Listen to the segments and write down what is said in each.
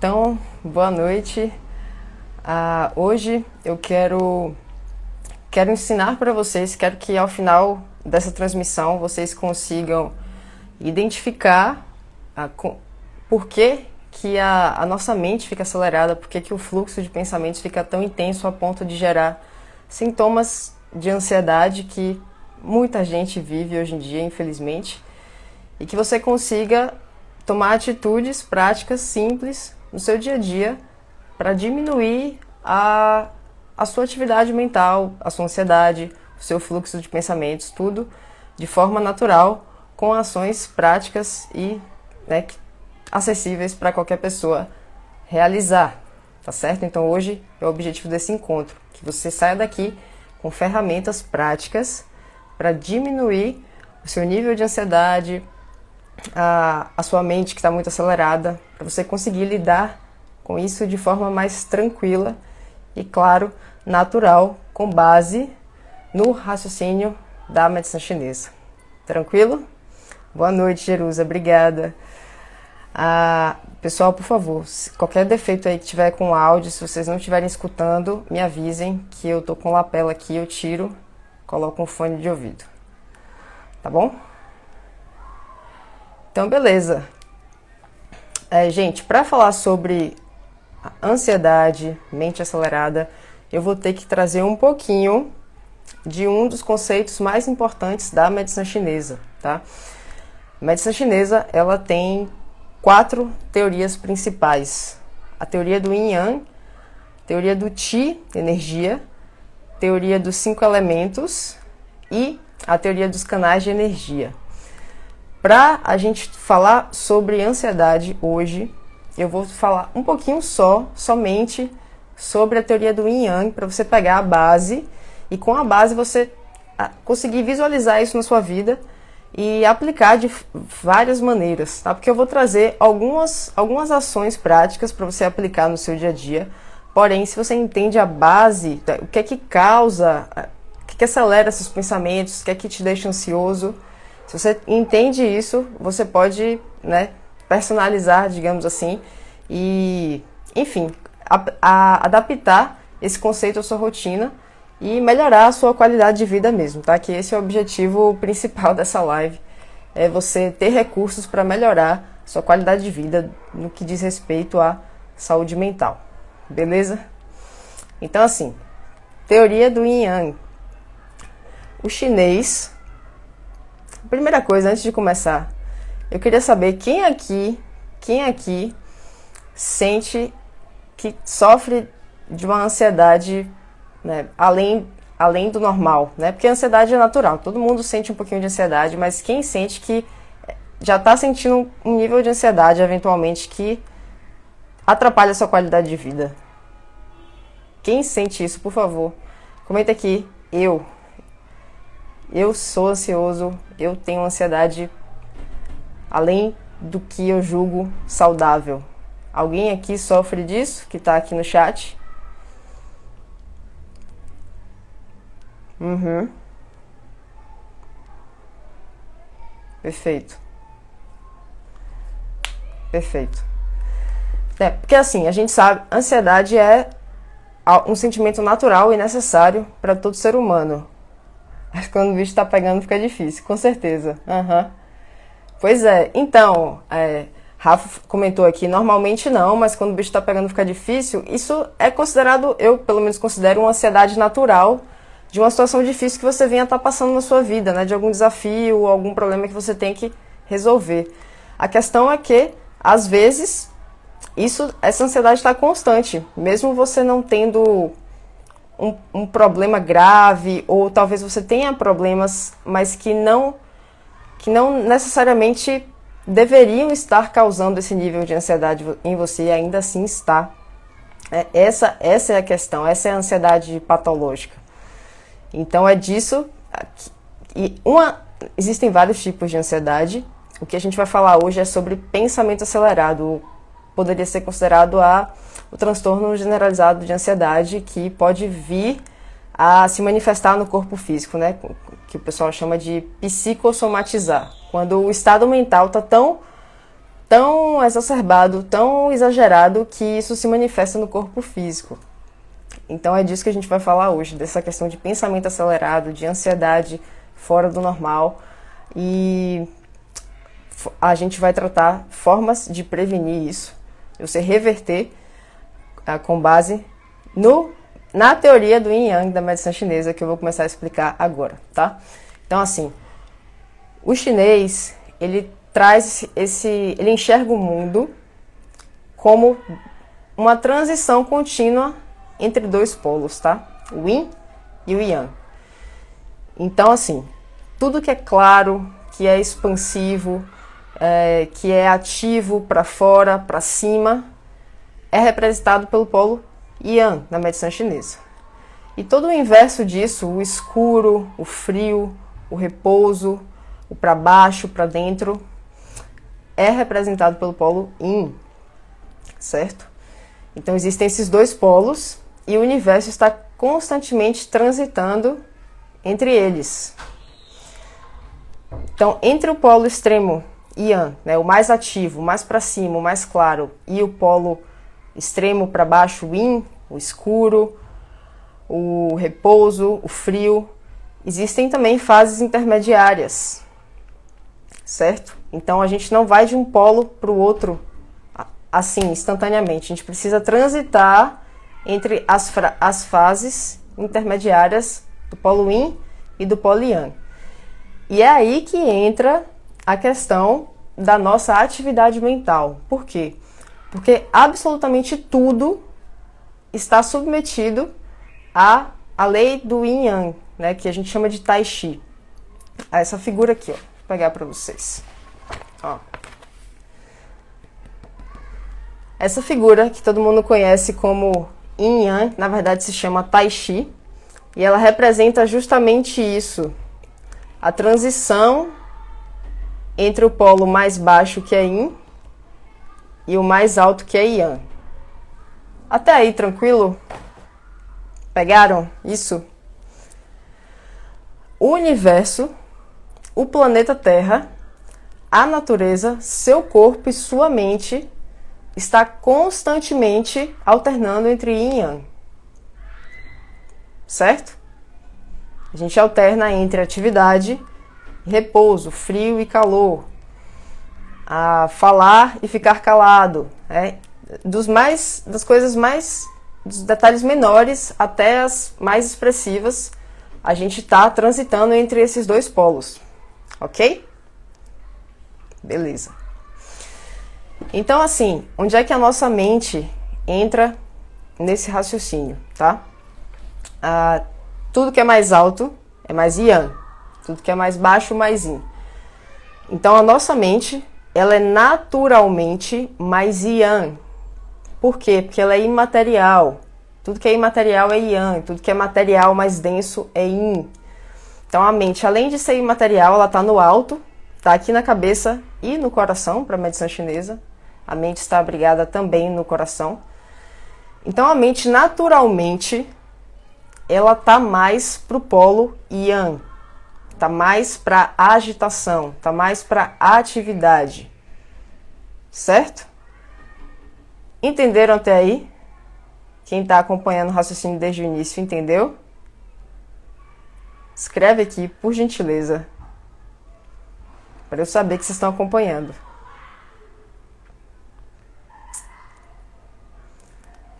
Então, boa noite. Hoje eu quero ensinar para vocês, quero que ao final dessa transmissão vocês consigam identificar por que a nossa mente fica acelerada, por que o fluxo de pensamentos fica tão intenso a ponto de gerar sintomas de ansiedade que muita gente vive hoje em dia, infelizmente, e que você consiga tomar atitudes práticas simples no seu dia a dia para diminuir a sua atividade mental, a sua ansiedade, o seu fluxo de pensamentos, tudo de forma natural, com ações práticas e acessíveis para qualquer pessoa realizar, tá certo? Então hoje é o objetivo desse encontro, que você saia daqui com ferramentas práticas para diminuir o seu nível de ansiedade, a sua mente que está muito acelerada, para você conseguir lidar com isso de forma mais tranquila e, claro, natural, com base no raciocínio da medicina chinesa. Tranquilo? Boa noite, Jerusa. Obrigada. Pessoal, por favor, qualquer defeito aí que tiver com o áudio, se vocês não estiverem escutando, me avisem que eu tô com lapela aqui, eu tiro, coloco um fone de ouvido. Tá bom? Então, beleza. Gente, para falar sobre ansiedade, mente acelerada, eu vou ter que trazer um pouquinho de um dos conceitos mais importantes da medicina chinesa, tá? A medicina chinesa, ela tem 4 teorias principais. A teoria do Yin Yang, teoria do Qi, energia, teoria dos 5 elementos e a teoria dos canais de energia. Para a gente falar sobre ansiedade hoje, eu vou falar um pouquinho somente sobre a teoria do Yin Yang, para você pegar a base e com a base você conseguir visualizar isso na sua vida e aplicar de várias maneiras, tá? Porque eu vou trazer algumas ações práticas para você aplicar no seu dia a dia. Porém, se você entende a base, o que é que causa, o que é que acelera esses pensamentos, o que é que te deixa ansioso, se você entende isso, você pode, personalizar, digamos assim, e, enfim, adaptar esse conceito à sua rotina e melhorar a sua qualidade de vida mesmo, tá? Que esse é o objetivo principal dessa live, é você ter recursos para melhorar sua qualidade de vida no que diz respeito à saúde mental, beleza? Então, assim, teoria do Yin Yang. O chinês... Primeira coisa, antes de começar, eu queria saber quem aqui sente que sofre de uma ansiedade, além do normal, Porque a ansiedade é natural, todo mundo sente um pouquinho de ansiedade, mas quem sente que já está sentindo um nível de ansiedade, eventualmente, que atrapalha a sua qualidade de vida? Quem sente isso, por favor, comenta aqui. Eu sou ansioso, eu tenho ansiedade além do que eu julgo saudável. Alguém aqui sofre disso, que está aqui no chat? Perfeito. Porque assim, a gente sabe, ansiedade é um sentimento natural e necessário para todo ser humano. Mas quando o bicho tá pegando fica difícil, com certeza. Pois é, então, Rafa comentou aqui, normalmente não, mas quando o bicho tá pegando fica difícil. Isso é considerado, eu pelo menos considero, uma ansiedade natural de uma situação difícil que você venha estar passando na sua vida, de algum desafio, algum problema que você tem que resolver. A questão é que, às vezes, essa ansiedade está constante, mesmo você não tendo um problema grave, ou talvez você tenha problemas, mas que não necessariamente deveriam estar causando esse nível de ansiedade em você, e ainda assim está. Essa é a questão, essa é a ansiedade patológica. Então é disso. Existem vários tipos de ansiedade. O que a gente vai falar hoje é sobre pensamento acelerado. Poderia ser considerado o transtorno generalizado de ansiedade, que pode vir a se manifestar no corpo físico, que o pessoal chama de psicossomatizar. Quando o estado mental está tão tão exacerbado, tão exagerado, que isso se manifesta no corpo físico. Então é disso que a gente vai falar hoje, dessa questão de pensamento acelerado, de ansiedade fora do normal, e a gente vai tratar formas de prevenir isso, você reverter com base na teoria do Yin Yang da medicina chinesa, que eu vou começar a explicar agora, tá? Então, assim, o chinês, ele ele enxerga o mundo como uma transição contínua entre dois polos, tá? O Yin e o Yang. Então, assim, tudo que é claro, que é expansivo, que é ativo para fora, para cima, é representado pelo polo Yang na medicina chinesa. E todo o inverso disso, o escuro, o frio, o repouso, o para baixo, para dentro, é representado pelo polo Yin, certo? Então existem esses dois polos e o universo está constantemente transitando entre eles. Então, entre o polo extremo Yang, né, o mais ativo, o mais para cima, o mais claro, e o polo extremo para baixo, o Yin, o escuro, o repouso, o frio, existem também fases intermediárias, certo? Então a gente não vai de um polo para o outro assim, instantaneamente. A gente precisa transitar entre as fases intermediárias do polo Yin e do polo Yang. E é aí que entra a questão da nossa atividade mental. Por quê? Porque absolutamente tudo está submetido à lei do Yin Yang, né, que a gente chama de Tai Chi. Essa figura aqui, ó, vou pegar para vocês. Ó. Essa figura que todo mundo conhece como Yin Yang, na verdade se chama Tai Chi, e ela representa justamente isso, a transição entre o polo mais baixo, que é Yin, e o mais alto, que é Yang. Até aí, tranquilo? Pegaram isso? O universo, o planeta Terra, a natureza, seu corpo e sua mente está constantemente alternando entre Yin e Yang. Certo? A gente alterna entre atividade e repouso, frio e calor, a falar e ficar calado, dos detalhes menores até as mais expressivas, a gente está transitando entre esses dois polos, ok? Beleza. Então, assim, onde é que a nossa mente entra nesse raciocínio, tá? Tudo que é mais alto é mais Yang, tudo que é mais baixo, mais Yin. Então, a nossa mente, ela é naturalmente mais Yang. Por quê? Porque ela é imaterial. Tudo que é imaterial é Yang, tudo que é material mais denso é Yin. Então, a mente, além de ser imaterial, ela está no alto, está aqui na cabeça e no coração, para a medicina chinesa. A mente está abrigada também no coração. Então, a mente, naturalmente, ela está mais para o polo Yang. Está mais para agitação, está mais para atividade. Certo? Entenderam até aí? Quem está acompanhando o raciocínio desde o início, entendeu? Escreve aqui, por gentileza, para eu saber que vocês estão acompanhando.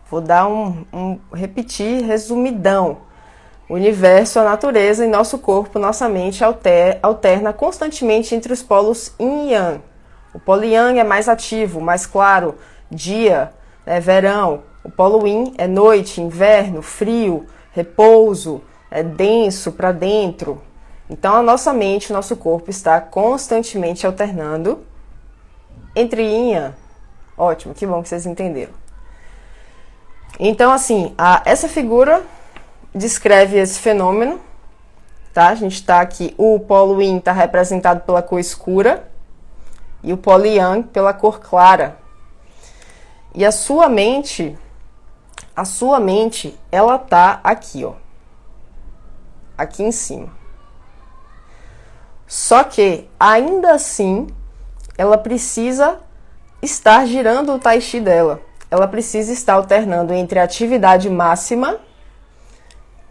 Vou dar repetir resumidão. O universo, a natureza e nosso corpo, nossa mente alterna constantemente entre os polos Yin e Yang. O polo Yang é mais ativo, mais claro, dia, verão. O polo Yin é noite, inverno, frio, repouso, denso para dentro. Então a nossa mente, o nosso corpo está constantemente alternando entre Yin e Yang. Ótimo, que bom que vocês entenderam. Então, assim, essa figura descreve esse fenômeno, tá? A gente está aqui, o polo Yin está representado pela cor escura e o polo Yang pela cor clara. E a sua mente, ela tá aqui, ó. Aqui em cima. Só que, ainda assim, ela precisa estar girando o Tai Chi dela. Ela precisa estar alternando entre atividade máxima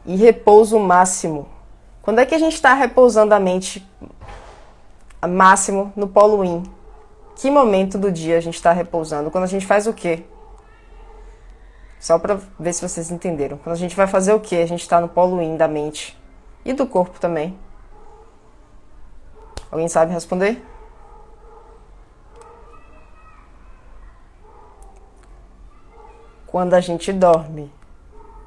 e repouso máximo. Quando é que a gente está repousando a mente máximo no polo Yin? Que momento do dia a gente está repousando? Quando a gente faz o quê? Só para ver se vocês entenderam. Quando a gente vai fazer o quê? A gente está no polo Yin da mente e do corpo também. Alguém sabe responder? Quando a gente dorme.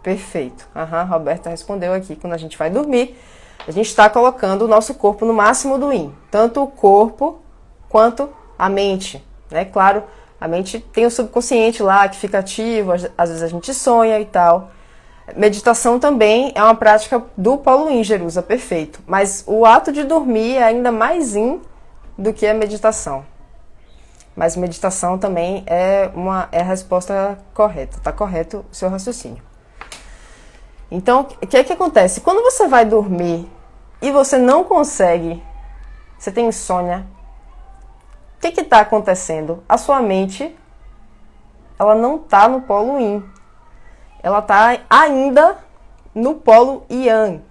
Perfeito. Roberta respondeu aqui. Quando a gente vai dormir, a gente está colocando o nosso corpo no máximo do Yin. Tanto o corpo quanto a mente. Né? Claro, a mente tem o subconsciente lá que fica ativo, às vezes a gente sonha e tal. Meditação também é uma prática do polo Yin, Jerusa, perfeito. Mas o ato de dormir é ainda mais Yin do que a meditação. Mas meditação também é a resposta correta. Está correto o seu raciocínio. Então, o que é que acontece? Quando você vai dormir e você não consegue, você tem insônia, o que está acontecendo? A sua mente, ela não está no polo Yin. Ela está ainda no polo Yang,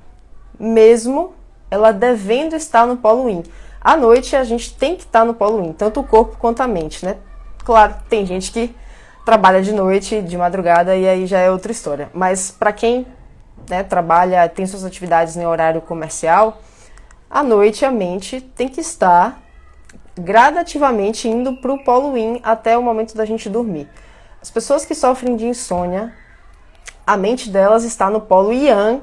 mesmo ela devendo estar no polo Yin. À noite a gente tem que estar no polo Yin, tanto o corpo quanto a mente, né? Claro, tem gente que trabalha de noite, de madrugada, e aí já é outra história. Mas para quem, né, trabalha, tem suas atividades em horário comercial, à noite a mente tem que estar gradativamente indo para o polo Yin até o momento da gente dormir. As pessoas que sofrem de insônia, a mente delas está no polo Yang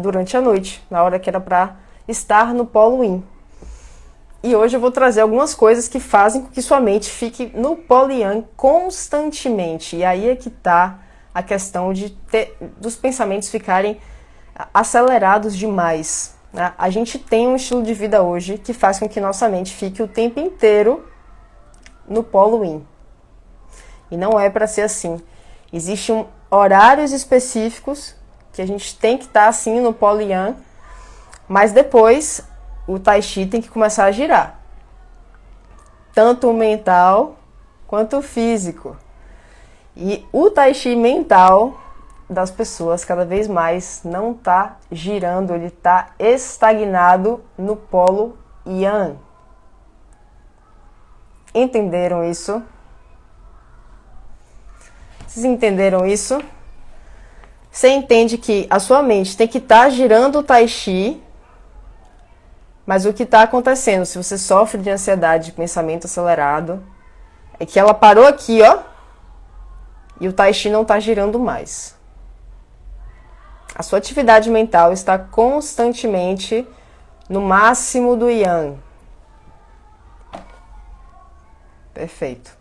durante a noite, na hora que era para estar no polo Yin. E hoje eu vou trazer algumas coisas que fazem com que sua mente fique no polo Yang constantemente. E aí é que está a questão dos pensamentos ficarem acelerados demais. Né? A gente tem um estilo de vida hoje que faz com que nossa mente fique o tempo inteiro no polo Yin. E não é para ser assim. Existem horários específicos que a gente tem que estar assim no polo Yang, mas depois o Tai Chi tem que começar a girar. Tanto o mental quanto o físico. E o Tai Chi mental das pessoas cada vez mais não está girando, ele está estagnado no polo Yang. Entenderam isso? Vocês entenderam isso? Você entende que a sua mente tem que estar girando o Tai Chi, mas o que está acontecendo, se você sofre de ansiedade, de pensamento acelerado, é que ela parou aqui, ó, e o Tai Chi não está girando mais. A sua atividade mental está constantemente no máximo do Yang. Perfeito.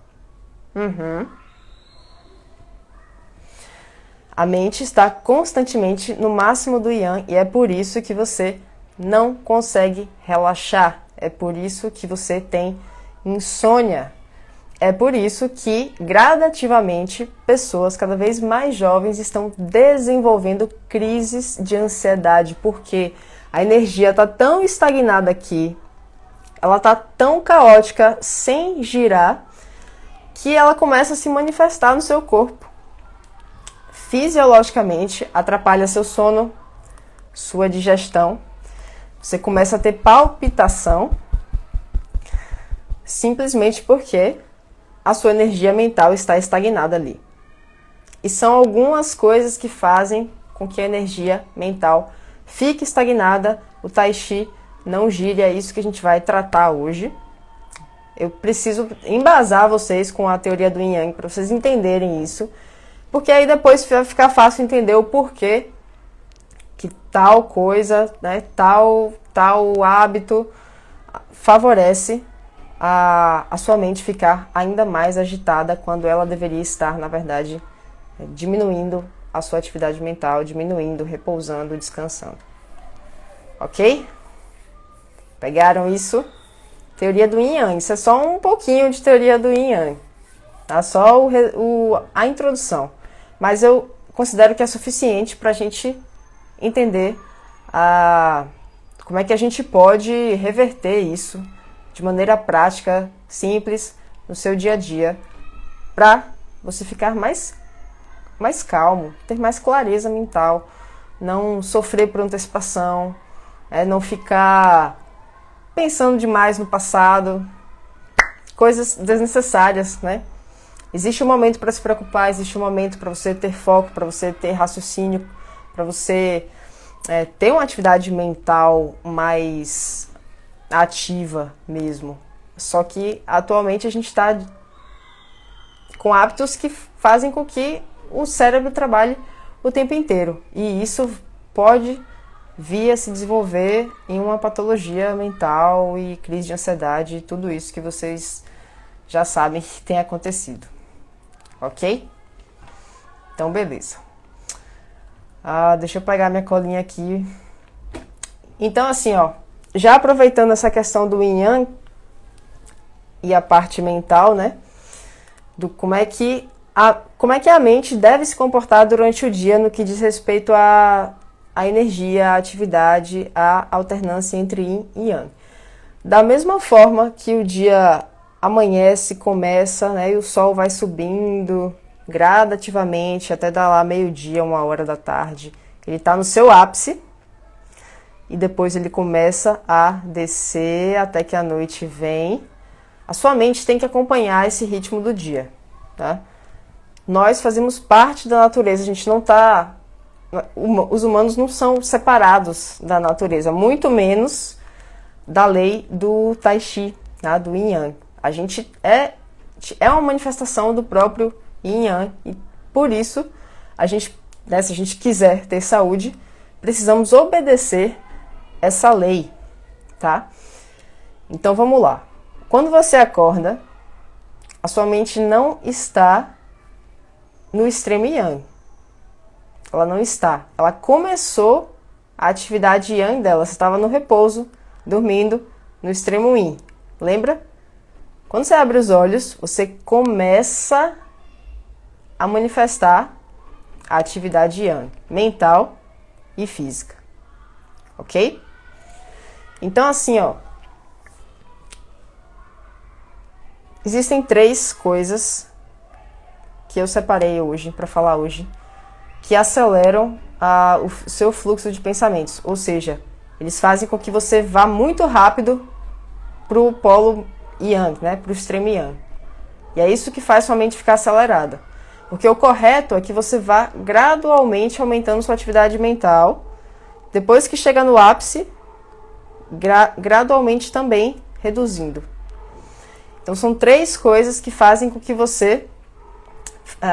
A mente está constantemente no máximo do Yang e é por isso que você não consegue relaxar. É por isso que você tem insônia. É por isso que, gradativamente, pessoas cada vez mais jovens estão desenvolvendo crises de ansiedade, porque a energia está tão estagnada aqui, ela está tão caótica, sem girar, que ela começa a se manifestar no seu corpo. Fisiologicamente, atrapalha seu sono, sua digestão. Você começa a ter palpitação, simplesmente porque a sua energia mental está estagnada ali. E são algumas coisas que fazem com que a energia mental fique estagnada, o Tai Chi não gire, é isso que a gente vai tratar hoje. Eu preciso embasar vocês com a teoria do Yin Yang para vocês entenderem isso, porque aí depois vai ficar fácil entender o porquê que tal coisa, né, tal hábito favorece a sua mente ficar ainda mais agitada quando ela deveria estar, na verdade, diminuindo a sua atividade mental, diminuindo, repousando, descansando. Ok? Pegaram isso? Teoria do Yin Yang. Isso é só um pouquinho de teoria do Yin Yang. Tá? Só a introdução. Mas eu considero que é suficiente para a gente entender como é que a gente pode reverter isso de maneira prática, simples, no seu dia a dia para você ficar mais calmo, ter mais clareza mental, não sofrer por antecipação, não ficar pensando demais no passado, coisas desnecessárias, né? Existe um momento para se preocupar, existe um momento para você ter foco, para você ter raciocínio, para você ter uma atividade mental mais ativa mesmo. Só que atualmente a gente está com hábitos que fazem com que o cérebro trabalhe o tempo inteiro. E isso pode vir a se desenvolver em uma patologia mental e crise de ansiedade e tudo isso que vocês já sabem que tem acontecido. Ok? Então, beleza. Deixa eu pegar minha colinha aqui. Então, assim, já aproveitando essa questão do Yin Yang e a parte mental, né? Do como é que a mente deve se comportar durante o dia no que diz respeito à energia, à atividade, à alternância entre Yin e Yang. Da mesma forma que o dia amanhece, começa, né, e o sol vai subindo gradativamente até dar lá meio-dia, 1h da tarde. Ele está no seu ápice e depois ele começa a descer até que a noite vem. A sua mente tem que acompanhar esse ritmo do dia, tá? Nós fazemos parte da natureza, a gente não está... Os humanos não são separados da natureza, muito menos da lei do Tai Chi, tá? Do Yin Yang. A gente é uma manifestação do próprio Yin Yang e por isso, se a gente quiser ter saúde, precisamos obedecer essa lei, tá? Então vamos lá. Quando você acorda, a sua mente não está no extremo Yang. Ela não está. Ela começou a atividade Yang dela. Você estava no repouso, dormindo, no extremo Yin. Lembra? Quando você abre os olhos, você começa a manifestar a atividade Yang, mental e física. Ok? Então, assim, existem 3 coisas que eu separei hoje, para falar hoje, que aceleram o seu fluxo de pensamentos. Ou seja, eles fazem com que você vá muito rápido para o polo Yang, né? Para o extremo Yang. E é isso que faz sua mente ficar acelerada. Porque o correto é que você vá gradualmente aumentando sua atividade mental. Depois que chega no ápice, gradualmente também reduzindo. Então são 3 coisas que fazem com que você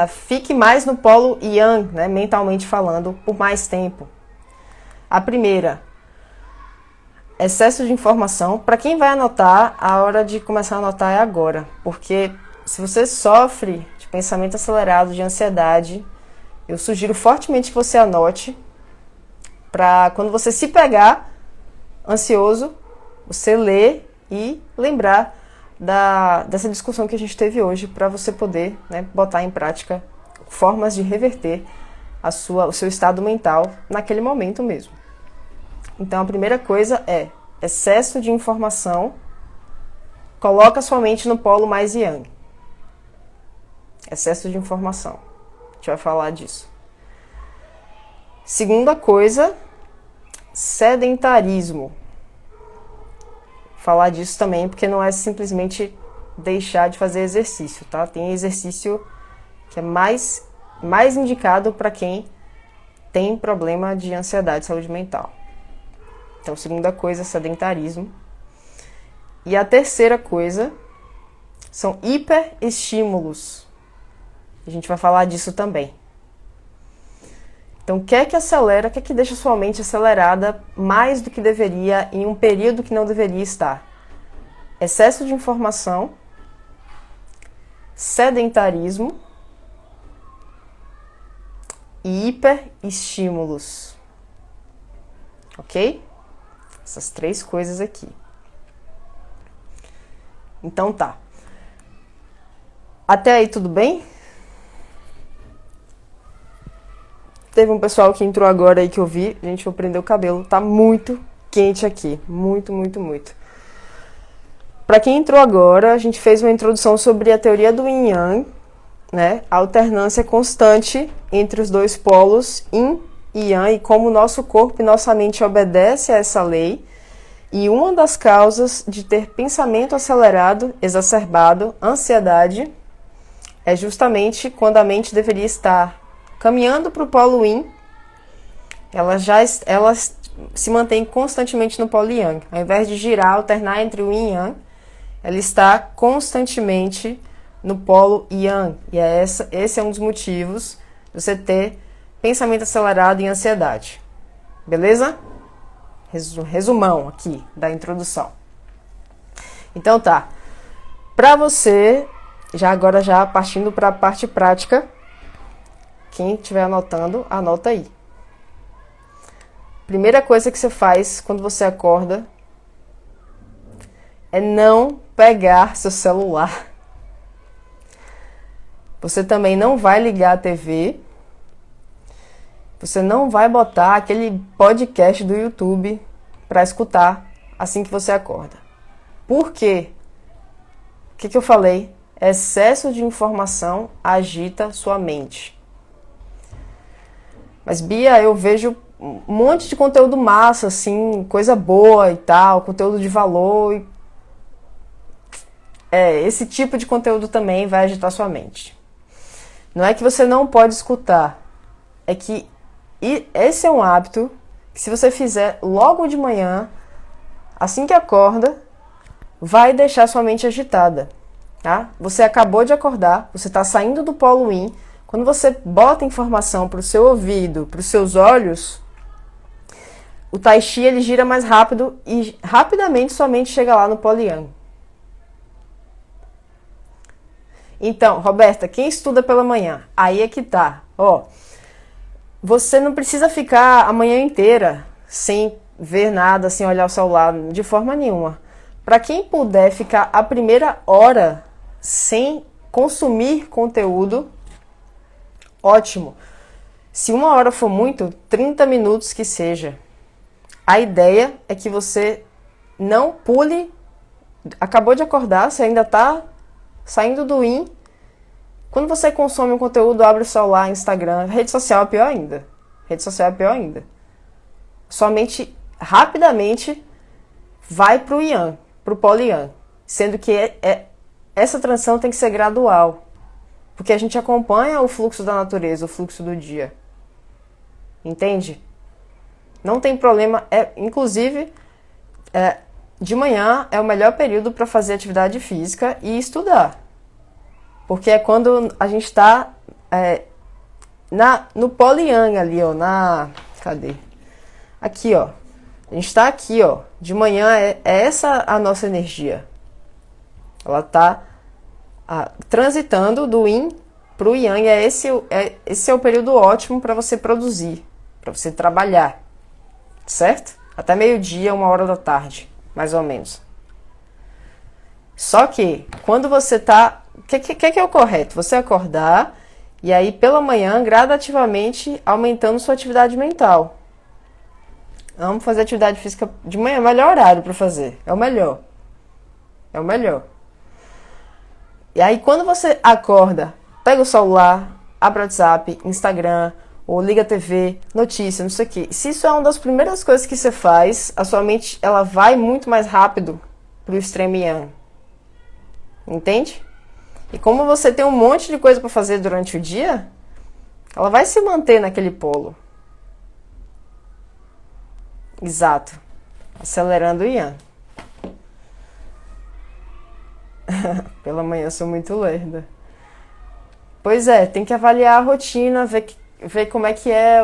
fique mais no polo Yang, né, mentalmente falando, por mais tempo. A primeira, excesso de informação. Para quem vai anotar, a hora de começar a anotar é agora. Porque se você sofre de pensamento acelerado, de ansiedade, eu sugiro fortemente que você anote, para quando você se pegar ansioso, você ler e lembrar dessa discussão que a gente teve hoje, para você poder, né, botar em prática formas de reverter o seu estado mental naquele momento mesmo. Então a primeira coisa é excesso de informação. Coloca sua mente no polo mais Yang. Excesso de informação. A gente vai falar disso. Segunda coisa, sedentarismo. Falar disso também, porque não é simplesmente deixar de fazer exercício, tá? Tem exercício que é mais indicado para quem tem problema de ansiedade e saúde mental. Então, segunda coisa, sedentarismo. E a terceira coisa são hiperestímulos. A gente vai falar disso também. Então, o que é que acelera, o que é que deixa sua mente acelerada mais do que deveria em um período que não deveria estar? Excesso de informação, sedentarismo e hiperestímulos. Ok? Essas 3 coisas aqui. Então tá. Até aí tudo bem? Teve um pessoal que entrou agora aí que eu vi. Gente, vou prender o cabelo. Tá muito quente aqui. Muito, muito, muito. para quem entrou agora, a gente fez uma introdução sobre a teoria do Yin Yang, né? A alternância constante entre os dois polos Yin e Yang e como o nosso corpo e nossa mente obedecem a essa lei. E uma das causas de ter pensamento acelerado, exacerbado, ansiedade, é justamente quando a mente deveria estar caminhando para o polo Yin, ela se mantém constantemente no polo Yang. Ao invés de girar, alternar entre o Yin e Yang, ela está constantemente no polo Yang. E esse é um dos motivos de você ter pensamento acelerado e ansiedade. Beleza? Resumão aqui da introdução. Então tá. Para você, agora partindo para a parte prática, quem estiver anotando, anota aí. Primeira coisa que você faz quando você acorda é não pegar seu celular. Você também não vai ligar a TV. Você não vai botar aquele podcast do YouTube para escutar assim que você acorda. Por quê? O que eu falei? Excesso de informação agita sua mente. Mas, Bia, eu vejo um monte de conteúdo massa, assim, coisa boa e tal, conteúdo de valor. Esse tipo de conteúdo também vai agitar sua mente. Não é que você não pode escutar, é que esse é um hábito que, se você fizer logo de manhã, assim que acorda, vai deixar sua mente agitada, tá? Você acabou de acordar, você está saindo do polo Yin. Quando você bota informação para o seu ouvido, para os seus olhos, o Tai Chi ele gira mais rápido e rapidamente sua mente chega lá no polo Yang. Então, Roberta, quem estuda pela manhã? Aí é que tá. Você não precisa ficar a manhã inteira sem ver nada, sem olhar o celular, de forma nenhuma. Para quem puder ficar a primeira hora sem consumir conteúdo, ótimo. Se 1 hora for muito, 30 minutos que seja. A ideia é que você não pule. Acabou de acordar, você ainda está saindo do Yin. Quando você consome um conteúdo, abre o celular, Instagram, rede social é pior ainda. Rede social é pior ainda. Sua mente rapidamente vai para o Yang, para o polo Yang. Sendo que essa transição tem que ser gradual. Porque a gente acompanha o fluxo da natureza, o fluxo do dia. Entende? Não tem problema. Inclusive, de manhã é o melhor período para fazer atividade física e estudar. Porque é quando a gente está no polo Yang ali, cadê? Aqui, ó. A gente está aqui, ó. De manhã é essa a nossa energia. Ela está transitando do Yin para o Yang. Esse é o período ótimo para você produzir, para você trabalhar. Certo? Até meio-dia, 1 hora da tarde, mais ou menos. Só que, quando você está... O que é o correto? Você acordar e aí, pela manhã, gradativamente aumentando sua atividade mental. Vamos fazer atividade física de manhã. É o melhor horário para fazer. É o melhor. É o melhor. E aí, quando você acorda, pega o celular, abre o WhatsApp, Instagram, ou liga a TV, notícia, não sei o quê. Se isso é uma das primeiras coisas que você faz, a sua mente ela vai muito mais rápido para o extremo Yang. Entende? E como você tem um monte de coisa para fazer durante o dia, ela vai se manter naquele polo. Exato. Acelerando o Yang. Pela manhã eu sou muito lerda. Pois é, tem que avaliar a rotina, ver como é que é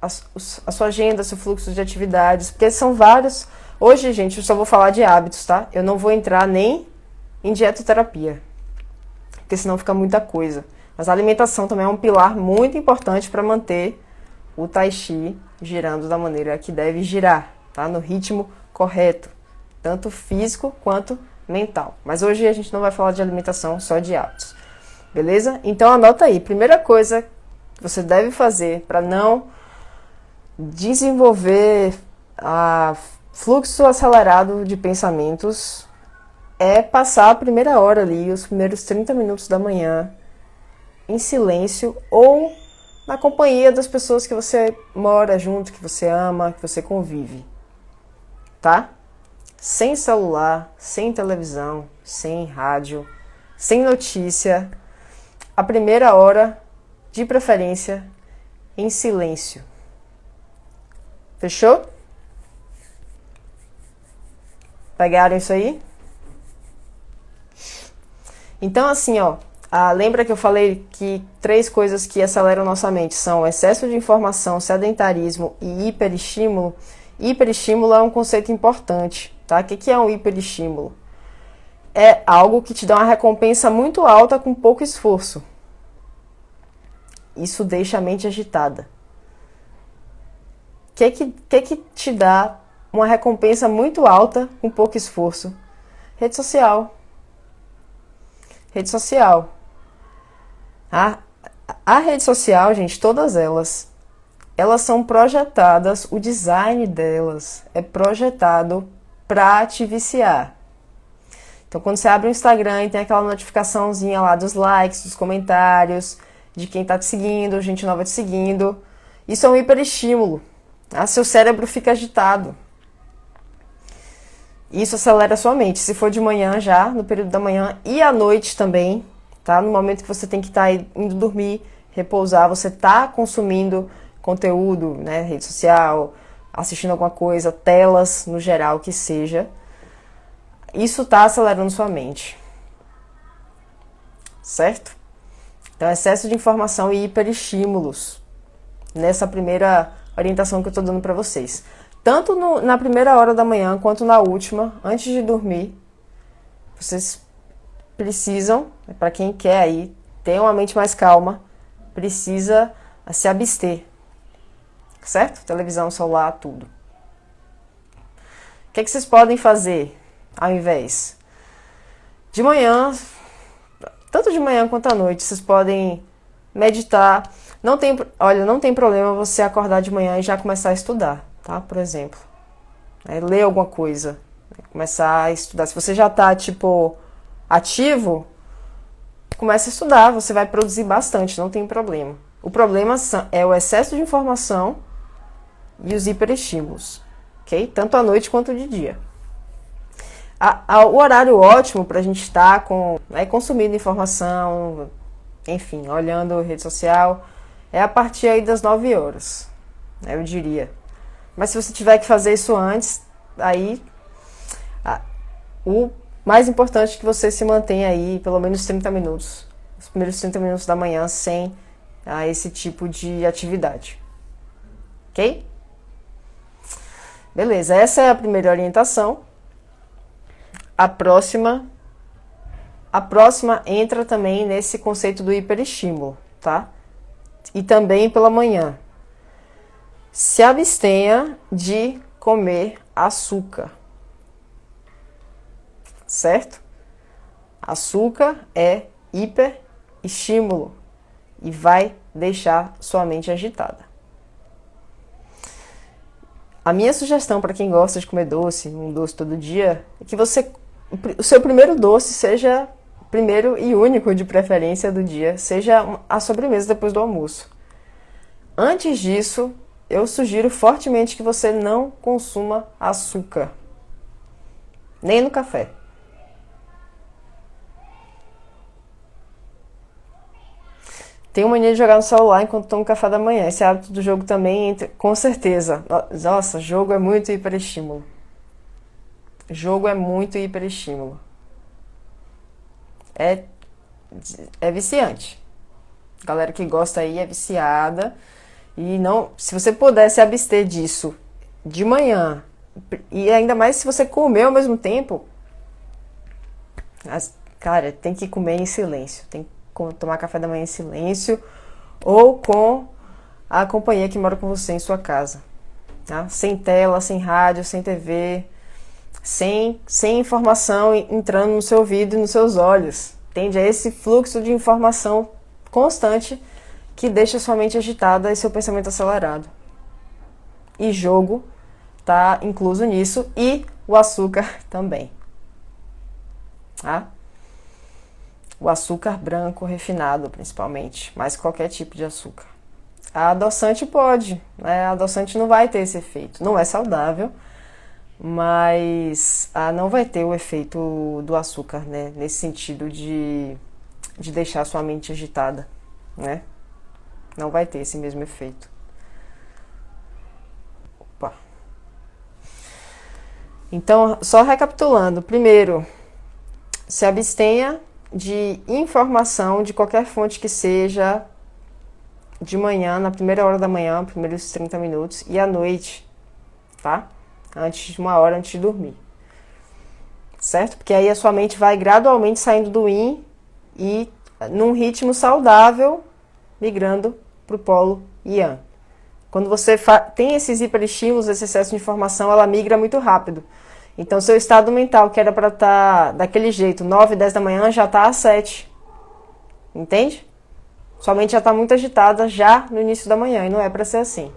a sua agenda, seu fluxo de atividades, porque são vários. Hoje, gente, eu só vou falar de hábitos, tá? Eu não vou entrar nem em dietoterapia, porque senão fica muita coisa. Mas a alimentação também é um pilar muito importante para manter o Tai Chi girando da maneira que deve girar, tá? No ritmo correto, tanto físico quanto mental. Mas hoje a gente não vai falar de alimentação, só de hábitos. Beleza? Então anota aí. Primeira coisa que você deve fazer para não desenvolver Fluxo acelerado de pensamentos é passar a primeira hora ali, os primeiros 30 minutos da manhã, em silêncio ou na companhia das pessoas que você mora junto, que você ama, que você convive, tá? Sem celular, sem televisão, sem rádio, sem notícia. A primeira hora, de preferência, em silêncio. Fechou? Pegaram isso aí? Então, assim, ó, lembra que eu falei que 3 coisas que aceleram nossa mente são excesso de informação, sedentarismo e hiperestímulo? Hiperestímulo é um conceito importante, tá? O que é um hiperestímulo? É algo que te dá uma recompensa muito alta com pouco esforço. Isso deixa a mente agitada. O que te dá uma recompensa muito alta com pouco esforço? Rede social. Rede social. A rede social, gente, todas elas são projetadas, o design delas é projetado para te viciar. Então, quando você abre o Instagram e tem aquela notificaçãozinha lá dos likes, dos comentários, de quem tá te seguindo, gente nova te seguindo, isso é um hiperestímulo. Seu cérebro fica agitado. Isso acelera a sua mente. Se for de manhã já, no período da manhã e à noite também, tá? No momento que você tem que estar indo dormir, repousar, você tá consumindo conteúdo, né? Rede social, assistindo alguma coisa, telas no geral que seja. Isso tá acelerando sua mente. Certo? Então, excesso de informação e hiperestímulos. Nessa primeira orientação que eu tô dando para vocês. Tanto na primeira hora da manhã quanto na última, antes de dormir, vocês precisam, para quem quer aí ter uma mente mais calma, precisa se abster, certo? Televisão, celular, tudo. O que vocês podem fazer ao invés? De manhã, tanto de manhã quanto à noite, vocês podem meditar. Não tem problema você acordar de manhã e já começar a estudar. Tá? Por exemplo, ler alguma coisa, começar a estudar. Se você já tá, ativo, comece a estudar, você vai produzir bastante, não tem problema. O problema é o excesso de informação e os hiperestímulos, ok? Tanto à noite quanto de dia. O horário ótimo pra gente estar consumindo informação, enfim, olhando rede social, é a partir aí das 9 horas, eu diria. Mas se você tiver que fazer isso antes, aí o mais importante é que você se mantenha aí pelo menos 30 minutos, os primeiros 30 minutos da manhã sem esse tipo de atividade. Ok? Beleza, essa é a primeira orientação. A próxima entra também nesse conceito do hiperestímulo, tá? E também pela manhã. Se abstenha de comer açúcar, certo? Açúcar é hiperestímulo e vai deixar sua mente agitada. A minha sugestão para quem gosta de comer doce, um doce todo dia, é que o seu primeiro doce seja, primeiro e único de preferência do dia, seja a sobremesa depois do almoço. Antes disso, eu sugiro fortemente que você não consuma açúcar, nem no café. Tenho mania de jogar no celular enquanto tomo café da manhã. Esse hábito do jogo também entra, com certeza. Nossa, jogo é muito hiperestímulo. Jogo é muito hiperestímulo. É viciante. Galera que gosta aí é viciada. E não, se você puder se abster disso de manhã, e ainda mais se você comer ao mesmo tempo, cara, tem que comer em silêncio, tem que tomar café da manhã em silêncio ou com a companhia que mora com você em sua casa, tá? Sem tela, sem rádio, sem TV, sem informação entrando no seu ouvido e nos seus olhos. Tende a esse fluxo de informação constante que deixa sua mente agitada e seu pensamento acelerado. E jogo tá incluso nisso, e o açúcar também, tá? O açúcar branco refinado, principalmente, mas qualquer tipo de açúcar. A adoçante pode, né? A adoçante não vai ter esse efeito. Não é saudável, mas não vai ter o efeito do açúcar, né? Nesse sentido de deixar sua mente agitada, né? Não vai ter esse mesmo efeito. Opa. Então, só recapitulando. Primeiro, se abstenha de informação de qualquer fonte que seja de manhã, na primeira hora da manhã, primeiros 30 minutos, e à noite, tá? Uma hora antes de dormir. Certo? Porque aí a sua mente vai gradualmente saindo do yin e num ritmo saudável, migrando para o polo yang. Quando você tem esses hiperestímulos, esse excesso de informação, ela migra muito rápido. Então, seu estado mental, que era para estar daquele jeito, 9, 10 da manhã, já está às 7. Entende? Sua mente já está muito agitada já no início da manhã, e não é para ser assim.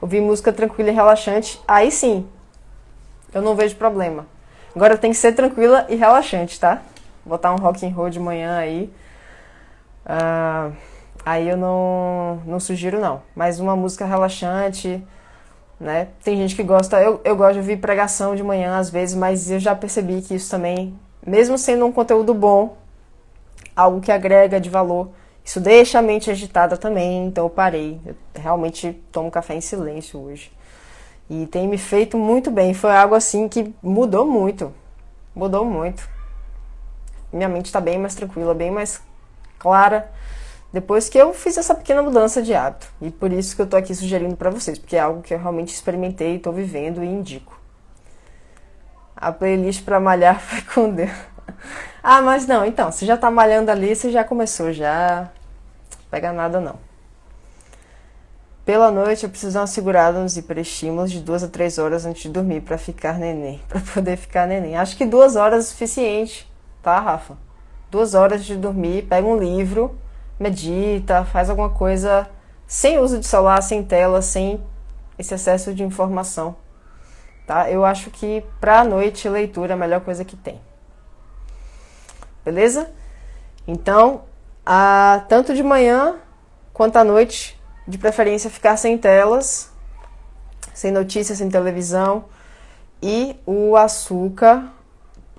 Ouvir música tranquila e relaxante, aí sim, eu não vejo problema. Agora tem que ser tranquila e relaxante, tá? Botar um rock and roll de manhã aí, aí eu não sugiro não. Mas uma música relaxante, né? Tem gente que gosta, eu gosto de ouvir pregação de manhã às vezes, mas eu já percebi que isso também, mesmo sendo um conteúdo bom, algo que agrega de valor, isso deixa a mente agitada também, então eu parei. Eu realmente tomo café em silêncio hoje. E tem me feito muito bem, foi algo assim que mudou muito. Mudou muito. Minha mente está bem mais tranquila, bem mais clara, depois que eu fiz essa pequena mudança de hábito. E por isso que eu tô aqui sugerindo para vocês, porque é algo que eu realmente experimentei, estou vivendo e indico. A playlist para malhar foi com Deus. Mas não, então, você já tá malhando ali, você já começou, já não pega nada não. Pela noite eu preciso dar uma segurada nos hiperestímulos de 2 a 3 horas antes de dormir para ficar neném, para poder ficar neném. Acho que 2 horas é suficiente, tá, Rafa? 2 horas de dormir, pega um livro, medita, faz alguma coisa sem uso de celular, sem tela, sem esse excesso de informação, tá? Eu acho que pra noite leitura é a melhor coisa que tem. Beleza? Então, tanto de manhã quanto à noite, de preferência ficar sem telas, sem notícias, sem televisão, e o açúcar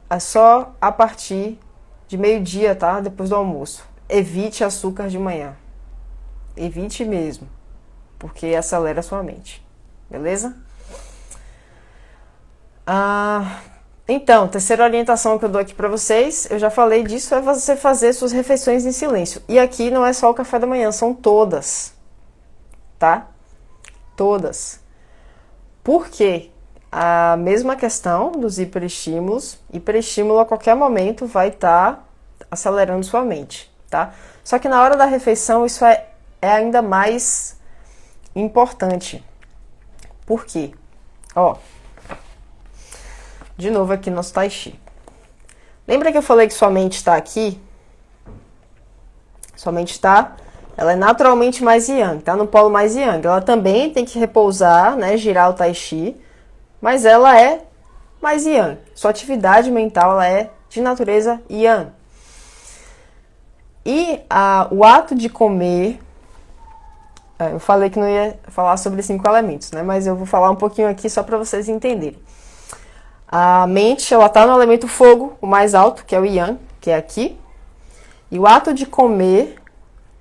é só a partir de meio-dia, tá? Depois do almoço. Evite açúcar de manhã. Evite mesmo, porque acelera a sua mente. Beleza? Então, terceira orientação que eu dou aqui pra vocês, eu já falei disso, é você fazer suas refeições em silêncio. E aqui não é só o café da manhã, são todas, tá? Todas. Por quê? A mesma questão dos hiperestímulos. Hiperestímulo a qualquer momento vai estar acelerando sua mente, tá? Só que na hora da refeição isso é ainda mais importante. Por quê? De novo aqui nosso Tai Chi. Lembra que eu falei que sua mente está aqui? Sua mente ela é naturalmente mais yang, tá no polo mais yang. Ela também tem que repousar, né, girar o Tai Chi, mas ela é mais yang. Sua atividade mental ela é de natureza yang. E o ato de comer, eu falei que não ia falar sobre 5 elementos, né, mas eu vou falar um pouquinho aqui só para vocês entenderem. A mente, ela tá no elemento fogo, o mais alto, que é o yang, que é aqui. E o ato de comer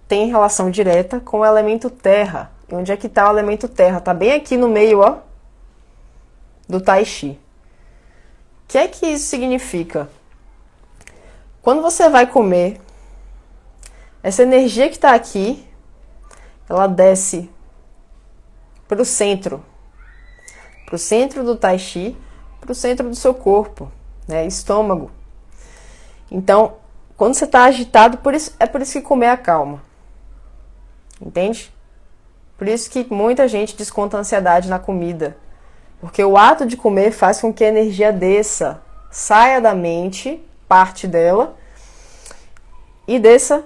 tem relação direta com o elemento terra. E onde é que tá o elemento terra? Tá bem aqui no meio, do Tai Chi. O que é que isso significa? Quando você vai comer, essa energia que tá aqui, ela desce pro centro do Tai Chi, para o centro do seu corpo, né, estômago. Então, quando você está agitado, é por isso que comer acalma. Entende? Por isso que muita gente desconta a ansiedade na comida. Porque o ato de comer faz com que a energia desça, saia da mente, parte dela, e desça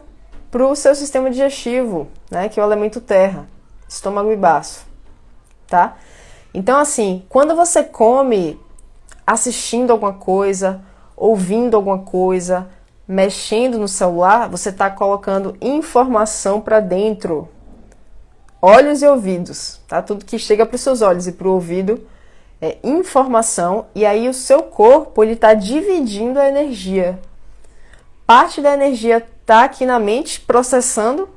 para o seu sistema digestivo, né, que é o elemento terra, estômago e baço. Tá? Então, assim, quando você come assistindo alguma coisa, ouvindo alguma coisa, mexendo no celular, você está colocando informação para dentro. Olhos e ouvidos, tá? Tudo que chega para os seus olhos e para o ouvido é informação, e aí o seu corpo ele está dividindo a energia. Parte da energia está aqui na mente processando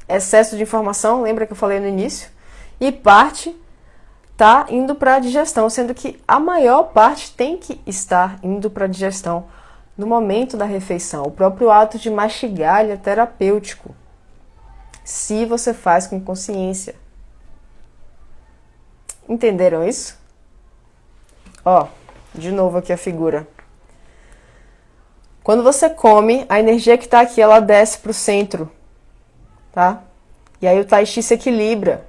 excesso de informação, lembra que eu falei no início? E parte está indo para a digestão, sendo que a maior parte tem que estar indo para a digestão no momento da refeição. O próprio ato de mastigar ele é terapêutico, se você faz com consciência. Entenderam isso? Ó, de novo aqui a figura. Quando você come, a energia que está aqui, ela desce para o centro, tá? E aí o Tai Chi se equilibra.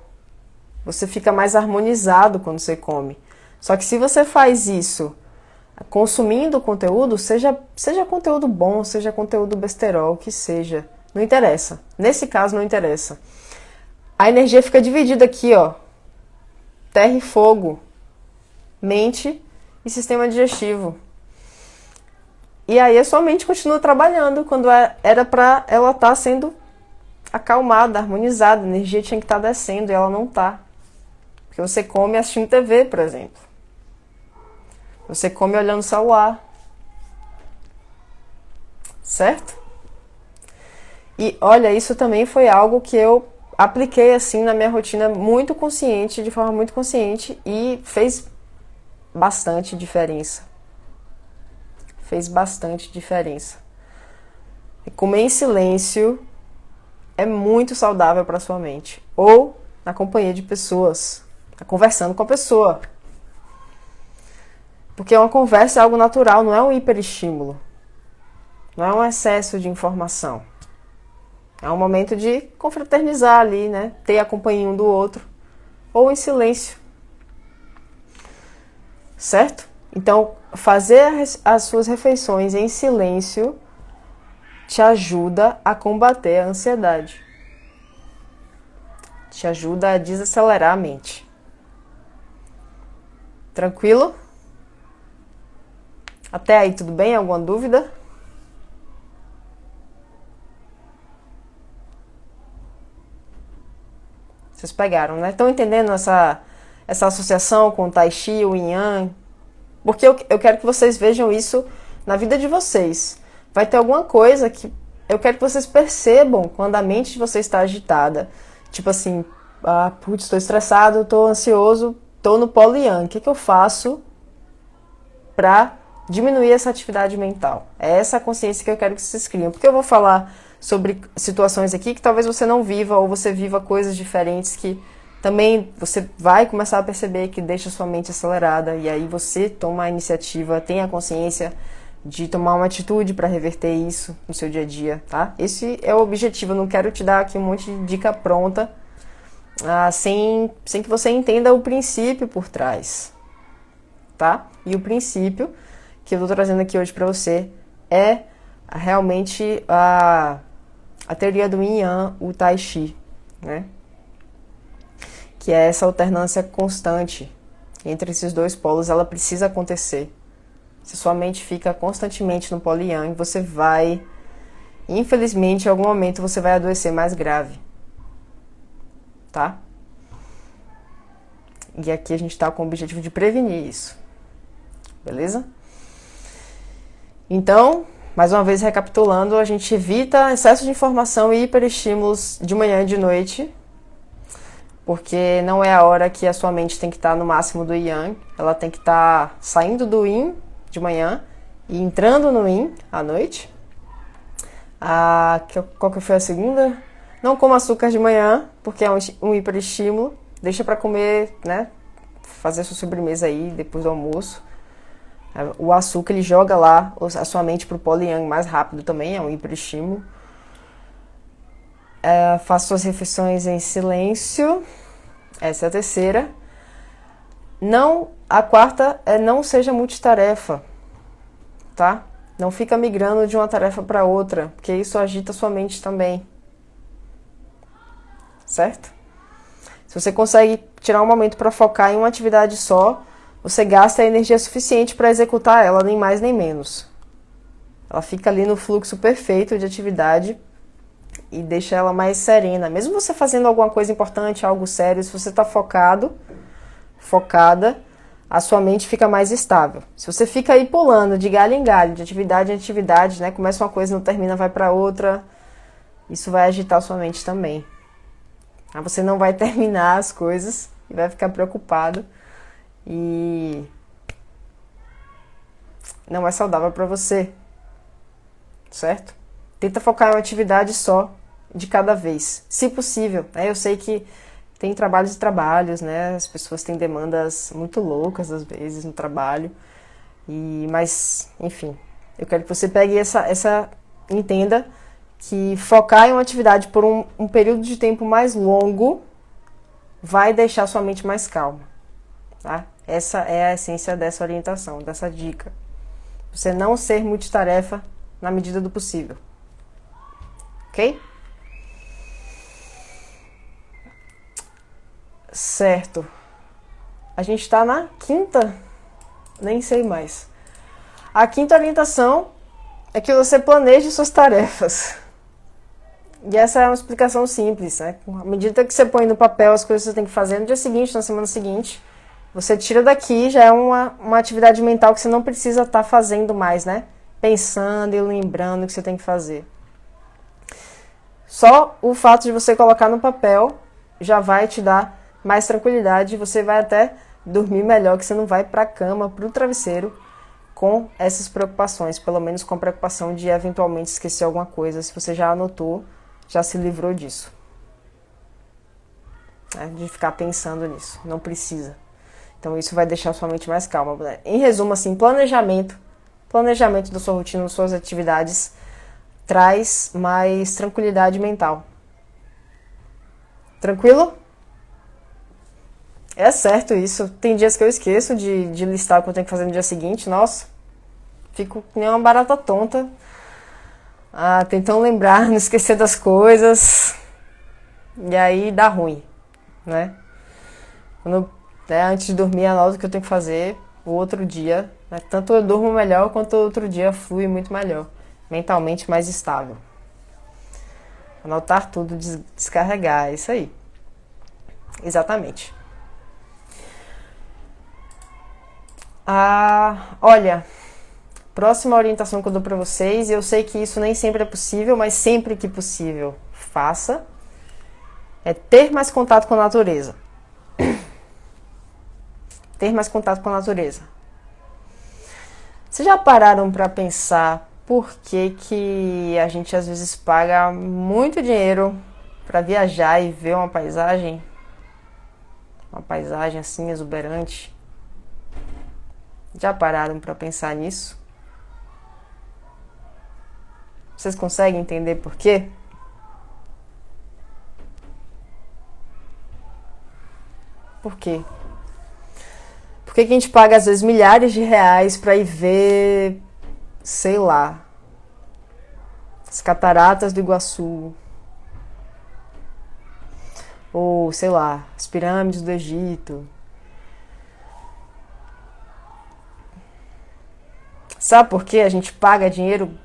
Você fica mais harmonizado quando você come. Só que se você faz isso consumindo conteúdo, seja conteúdo bom, seja conteúdo besterol, que seja, não interessa. Nesse caso, não interessa. A energia fica dividida aqui, ó. Terra e fogo, mente e sistema digestivo. E aí a sua mente continua trabalhando quando era para ela estar sendo acalmada, harmonizada. A energia tinha que estar descendo e ela não está. Porque você come assistindo TV, por exemplo. Você come olhando o celular. Certo? E olha, isso também foi algo que eu apliquei assim na minha rotina muito consciente, de forma muito consciente, e fez bastante diferença. Fez bastante diferença. E comer em silêncio é muito saudável para sua mente. Ou na companhia de pessoas, conversando com a pessoa. Porque uma conversa é algo natural, não é um hiperestímulo. Não é um excesso de informação. É um momento de confraternizar ali, né? Ter a companhia um do outro. Ou em silêncio. Certo? Então, fazer as suas refeições em silêncio te ajuda a combater a ansiedade. Te ajuda a desacelerar a mente. Tranquilo? Até aí, tudo bem? Alguma dúvida? Vocês pegaram, né? Estão entendendo essa associação com o Tai Chi, o Yin Yang? Porque eu quero que vocês vejam isso na vida de vocês. Vai ter alguma coisa que eu quero que vocês percebam quando a mente de vocês está agitada. Tipo assim, putz, estou estressado, estou ansioso, estou no polo Yang. O que eu faço para diminuir essa atividade mental? É essa consciência que eu quero que vocês criem. Porque eu vou falar sobre situações aqui que talvez você não viva, ou você viva coisas diferentes que também você vai começar a perceber que deixa sua mente acelerada, e aí você toma a iniciativa, tem a consciência de tomar uma atitude para reverter isso no seu dia a dia, tá? Esse é o objetivo. Eu não quero te dar aqui um monte de dica pronta, sem que você entenda o princípio por trás, tá? E o princípio que eu tô trazendo aqui hoje para você é realmente a teoria do Yin Yang, o Tai Chi, né? Que é essa alternância constante entre esses dois polos. Ela precisa acontecer. Se sua mente fica constantemente no polo Yang, você vai, infelizmente, em algum momento você vai adoecer mais grave, tá? E aqui a gente tá com o objetivo de prevenir isso, beleza? Então, mais uma vez recapitulando, a gente evita excesso de informação e hiperestímulos de manhã e de noite, porque não é a hora que a sua mente tem que estar no máximo do Yang. Ela tem que estar saindo do Yin de manhã e entrando no Yin à noite. Qual que foi a segunda? Não coma açúcar de manhã, porque é um hiperestímulo. Deixa para comer, né? Fazer sua sobremesa aí depois do almoço. O açúcar ele joga lá a sua mente pro polo Yang mais rápido também, é um hiperestímulo. Faça suas refeições em silêncio. Essa é a terceira. A quarta é não seja multitarefa, tá? Não fica migrando de uma tarefa para outra, porque isso agita sua mente também. Certo? Se você consegue tirar um momento para focar em uma atividade só, você gasta a energia suficiente para executar ela, nem mais nem menos. Ela fica ali no fluxo perfeito de atividade e deixa ela mais serena. Mesmo você fazendo alguma coisa importante, algo sério, se você está focado, focada, a sua mente fica mais estável. Se você fica aí pulando de galho em galho, de atividade em atividade, né? Começa uma coisa, não termina, vai para outra, isso vai agitar a sua mente também. Aí você não vai terminar as coisas e vai ficar preocupado e não é saudável para você, certo? Tenta focar em uma atividade só de cada vez, se possível. Eu sei que tem trabalhos e trabalhos, né? As pessoas têm demandas muito loucas às vezes no trabalho, mas enfim, eu quero que você pegue entenda que focar em uma atividade por um período de tempo mais longo vai deixar sua mente mais calma, tá? Essa é a essência dessa orientação, dessa dica. Você não ser multitarefa na medida do possível. Ok? Certo. A gente está na quinta, nem sei mais. A quinta orientação é que você planeje suas tarefas. E essa é uma explicação simples, né? À medida que você põe no papel as coisas que você tem que fazer no dia seguinte, na semana seguinte, você tira daqui, já é uma atividade mental que você não precisa estar fazendo mais, né? Pensando e lembrando o que você tem que fazer. Só o fato de você colocar no papel já vai te dar mais tranquilidade, você vai até dormir melhor, que você não vai para a cama, para o travesseiro, com essas preocupações, pelo menos com a preocupação de eventualmente esquecer alguma coisa, se você já anotou, já se livrou disso. De ficar pensando nisso, não precisa. Então isso vai deixar sua mente mais calma. Em resumo, assim, planejamento da sua rotina, das suas atividades, traz mais tranquilidade mental. Tranquilo? É certo isso. Tem dias que eu esqueço de listar o que eu tenho que fazer no dia seguinte. Nossa, fico nem uma barata tonta. Tentando lembrar, não esquecer das coisas. E aí dá ruim, né? Antes de dormir, anoto o que eu tenho que fazer o outro dia. Né? Tanto eu durmo melhor, quanto o outro dia flui muito melhor. Mentalmente mais estável. Anotar tudo, descarregar, é isso aí. Exatamente. Olha, próxima orientação que eu dou para vocês, eu sei que isso nem sempre é possível, mas sempre que possível, faça, é ter mais contato com a natureza. Ter mais contato com a natureza. Vocês já pararam para pensar por que a gente às vezes paga muito dinheiro para viajar e ver uma paisagem assim exuberante? Já pararam para pensar nisso? Vocês conseguem entender por quê? Por quê? Por que a gente paga às vezes milhares de reais para ir ver, sei lá, as cataratas do Iguaçu? Ou, sei lá, as pirâmides do Egito? Sabe por que a gente paga dinheiro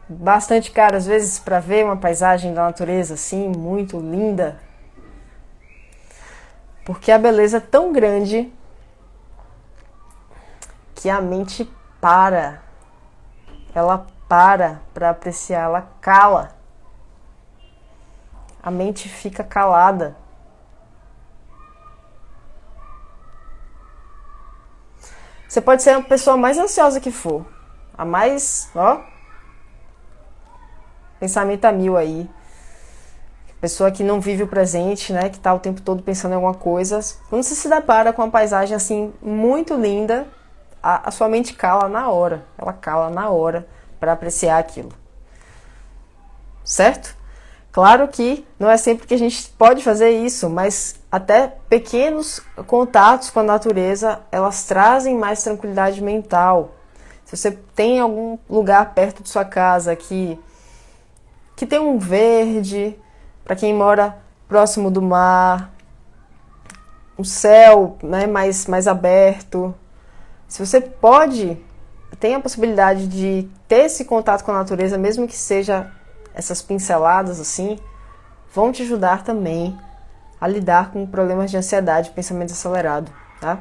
bastante caro às vezes para ver uma paisagem da natureza assim, muito linda? Porque a beleza é tão grande que a mente para. Ela para apreciar, ela cala. A mente fica calada. Você pode ser a pessoa mais ansiosa que for. A mais, pensamento a mil aí. Pessoa que não vive o presente, né? Que tá o tempo todo pensando em alguma coisa. Quando você se depara com uma paisagem assim, muito linda, a sua mente cala na hora. Ela cala na hora para apreciar aquilo. Certo? Claro que não é sempre que a gente pode fazer isso, mas até pequenos contatos com a natureza, elas trazem mais tranquilidade mental. Se você tem algum lugar perto de sua casa que tem um verde, para quem mora próximo do mar, um céu, né, mais aberto. Se você tem a possibilidade de ter esse contato com a natureza, mesmo que seja essas pinceladas assim, vão te ajudar também a lidar com problemas de ansiedade, pensamento acelerado, tá?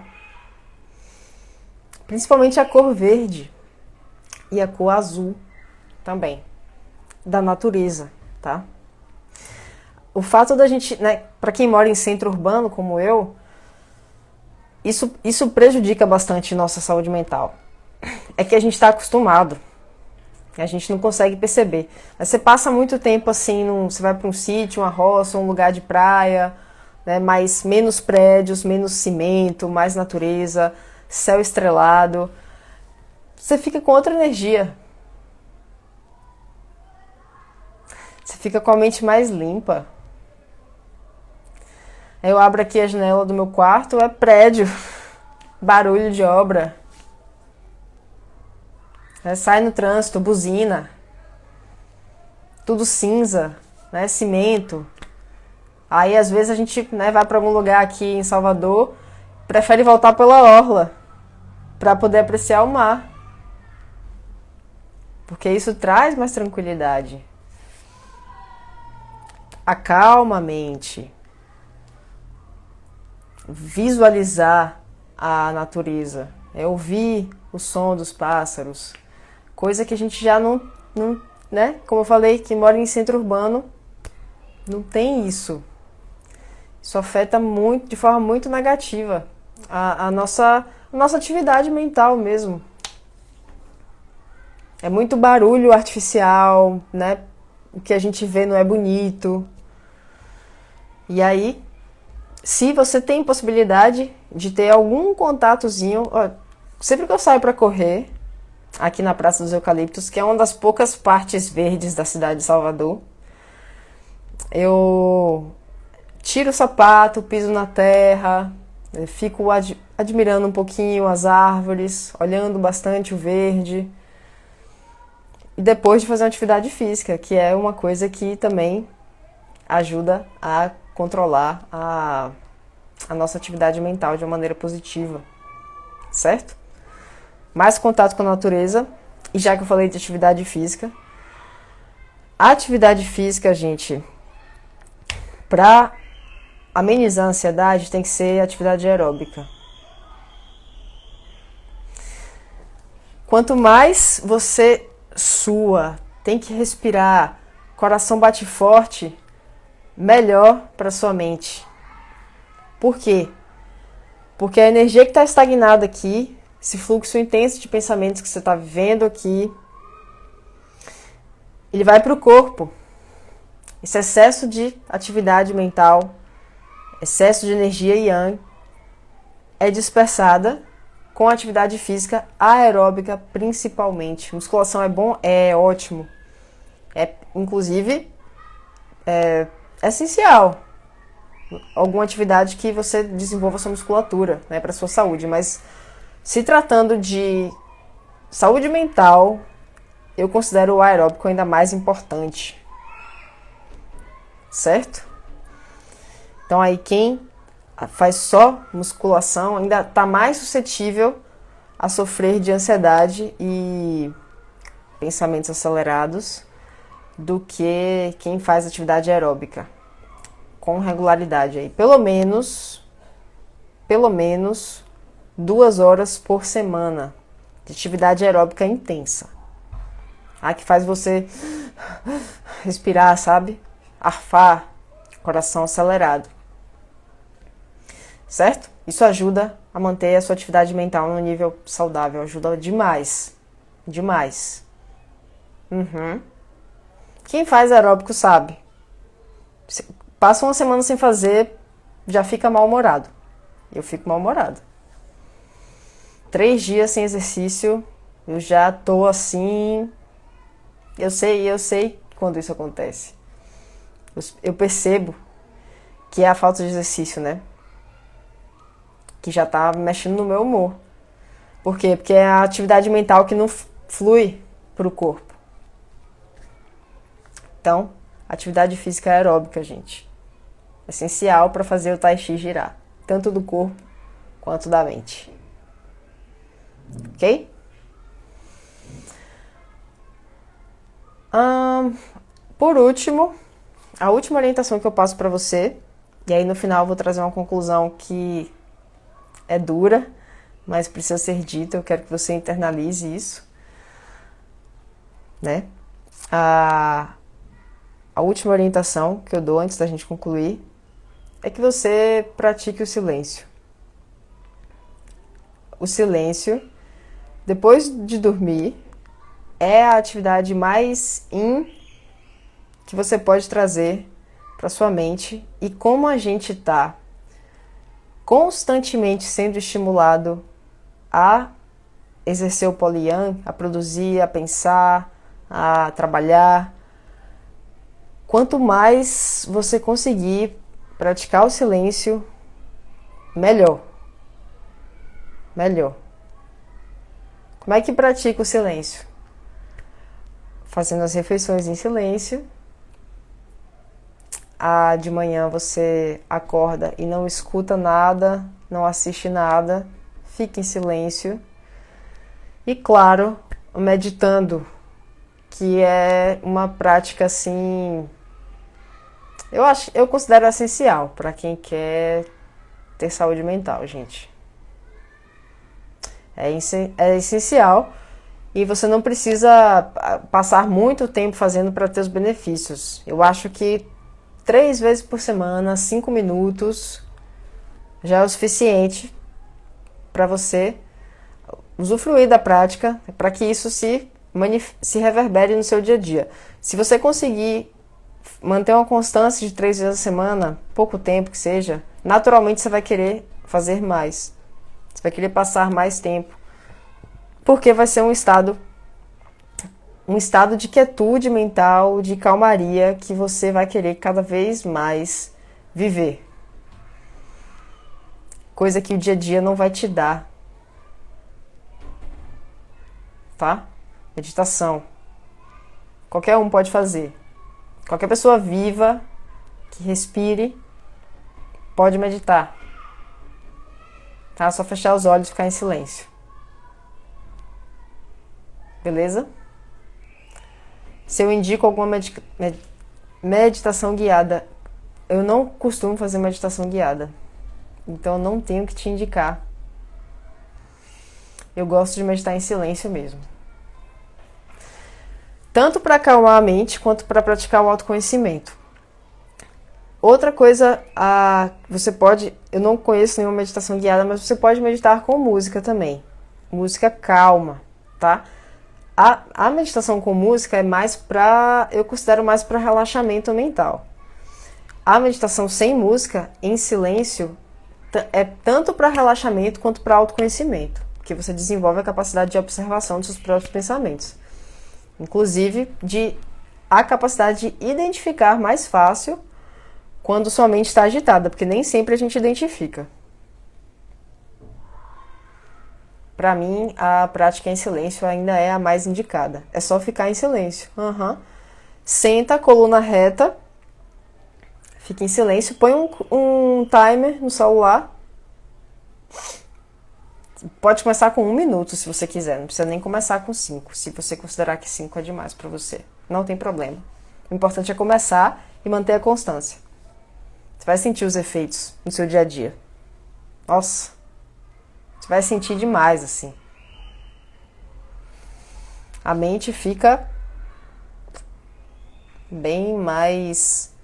Principalmente a cor verde e a cor azul também, da natureza, tá? O fato da gente, né, para quem mora em centro urbano como eu, isso prejudica bastante nossa saúde mental. É que a gente está acostumado, a gente não consegue perceber. Mas você passa muito tempo assim, você vai para um sítio, uma roça, um lugar de praia, né, menos prédios, menos cimento, mais natureza, céu estrelado. Você fica com outra energia. Você fica com a mente mais limpa. Eu abro aqui a janela do meu quarto, é prédio, barulho de obra. Sai no trânsito, buzina. Tudo cinza, né? Cimento. Aí às vezes a gente, né, vai para algum lugar aqui em Salvador, prefere voltar pela orla para poder apreciar o mar. Porque isso traz mais tranquilidade. Acalma a mente. Visualizar a natureza, ouvir o som dos pássaros, coisa que a gente já não, né? Como eu falei, que mora em centro urbano, não tem isso. Isso afeta muito, de forma muito negativa, a nossa atividade mental mesmo. É muito barulho artificial, né? O que a gente vê não é bonito. E aí, se você tem possibilidade de ter algum contatozinho, ó, sempre que eu saio para correr, aqui na Praça dos Eucaliptos, que é uma das poucas partes verdes da cidade de Salvador, eu tiro o sapato, piso na terra, fico admirando um pouquinho as árvores, olhando bastante o verde. E depois de fazer uma atividade física, que é uma coisa que também ajuda a controlar a nossa atividade mental de uma maneira positiva, certo? Mais contato com a natureza, e já que eu falei de atividade física, a atividade física, gente, para amenizar a ansiedade tem que ser atividade aeróbica. Quanto mais você sua, tem que respirar, coração bate forte, melhor para sua mente. Por quê? Porque a energia que está estagnada aqui, esse fluxo intenso de pensamentos que você está vivendo aqui, ele vai para o corpo. Esse excesso de atividade mental, excesso de energia yang, é dispersada com atividade física aeróbica principalmente. Musculação é bom? É ótimo. Inclusive, é essencial. Alguma atividade que você desenvolva sua musculatura, né, para sua saúde. Mas se tratando de saúde mental, eu considero o aeróbico ainda mais importante. Certo? Então aí quem faz só musculação ainda está mais suscetível a sofrer de ansiedade e pensamentos acelerados do que quem faz atividade aeróbica com regularidade aí, pelo menos 2 horas por semana de atividade aeróbica intensa. Que faz você respirar, sabe? Arfar, coração acelerado. Certo? Isso ajuda a manter a sua atividade mental no nível saudável, ajuda demais. Demais. Quem faz aeróbico sabe. Passa uma semana sem fazer, já fica mal-humorado. Eu fico mal-humorado. 3 dias sem exercício, eu já tô assim. Eu sei quando isso acontece. Eu percebo que é a falta de exercício, né? Que já tá mexendo no meu humor. Por quê? Porque é a atividade mental que não flui pro corpo. Então, atividade física aeróbica, gente. Essencial para fazer o tai chi girar. tanto do corpo quanto da mente. Ok? Por último, a última orientação que eu passo para você, e aí no final eu vou trazer uma conclusão que é dura, mas precisa ser dita, eu quero que você internalize isso, né? A última orientação que eu dou antes da gente concluir é que você pratique o silêncio. O silêncio, depois de dormir, é a atividade mais que você pode trazer para sua mente. E como a gente está constantemente sendo estimulado a exercer o Poliyam, a produzir, a pensar, a trabalhar, quanto mais você conseguir praticar o silêncio, melhor. Melhor. Como é que pratica o silêncio? Fazendo as refeições em silêncio. De manhã você acorda e não escuta nada, não assiste nada, fica em silêncio. E claro, meditando, que é uma prática assim, eu considero essencial para quem quer ter saúde mental, gente. É essencial e você não precisa passar muito tempo fazendo para ter os benefícios. Eu acho que 3 vezes por semana, 5 minutos, já é o suficiente para você usufruir da prática, para que isso se reverbere no seu dia a dia. Se você conseguir manter uma constância de 3 vezes a semana, pouco tempo que seja, naturalmente você vai querer fazer mais. Você vai querer passar mais tempo, porque vai ser um estado de quietude mental, de calmaria, que você vai querer cada vez mais viver. Coisa que o dia a dia não vai te dar. Tá? Meditação. Qualquer um pode fazer. Qualquer pessoa viva, que respire, pode meditar. Tá? Só fechar os olhos e ficar em silêncio. Beleza? Se eu indico alguma meditação guiada, eu não costumo fazer meditação guiada. Então eu não tenho que te indicar. Eu gosto de meditar em silêncio mesmo. Tanto para acalmar a mente, quanto para praticar o autoconhecimento. Outra coisa, você pode... Eu não conheço nenhuma meditação guiada, mas você pode meditar com música também. Música calma, tá? A meditação com música é mais eu considero mais para relaxamento mental. A meditação sem música, em silêncio, é tanto para relaxamento quanto para autoconhecimento, porque você desenvolve a capacidade de observação dos seus próprios pensamentos. Inclusive, a capacidade de identificar mais fácil quando sua mente está agitada, porque nem sempre a gente identifica. Para mim, a prática em silêncio ainda é a mais indicada. É só ficar em silêncio. Senta, coluna reta, fica em silêncio, põe um timer no celular. Pode começar com 1 minuto, se você quiser. Não precisa nem começar com 5, se você considerar que 5 é demais para você. Não tem problema. O importante é começar e manter a constância. Você vai sentir os efeitos no seu dia a dia. Nossa! Você vai sentir demais, assim. A mente fica bem mais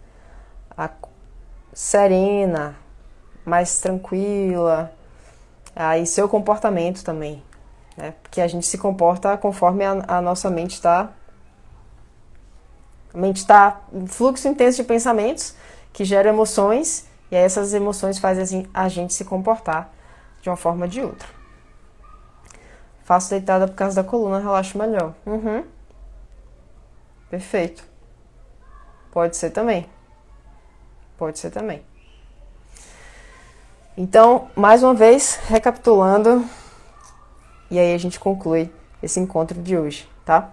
serena, mais tranquila. E seu comportamento também, né? Porque a gente se comporta conforme a nossa mente está... A mente está em fluxo intenso de pensamentos que gera emoções, e aí essas emoções fazem a gente se comportar de uma forma ou de outra. Faço deitada por causa da coluna, relaxo melhor. Perfeito. Pode ser também. Pode ser também. Então, mais uma vez, recapitulando, e aí a gente conclui esse encontro de hoje, tá?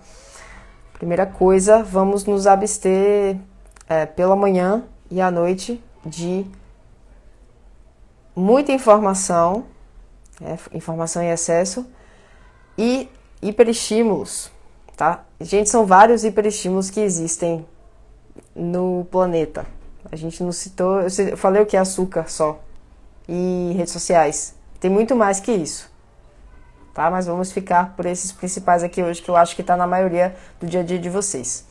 Primeira coisa, vamos nos abster pela manhã e à noite de muita informação, informação em excesso e hiperestímulos, tá? Gente, são vários hiperestímulos que existem no planeta. A gente não citou, eu falei o que é açúcar só e redes sociais. Tem muito mais que isso, tá? Mas vamos ficar por esses principais aqui hoje, que eu acho que está na maioria do dia a dia de vocês.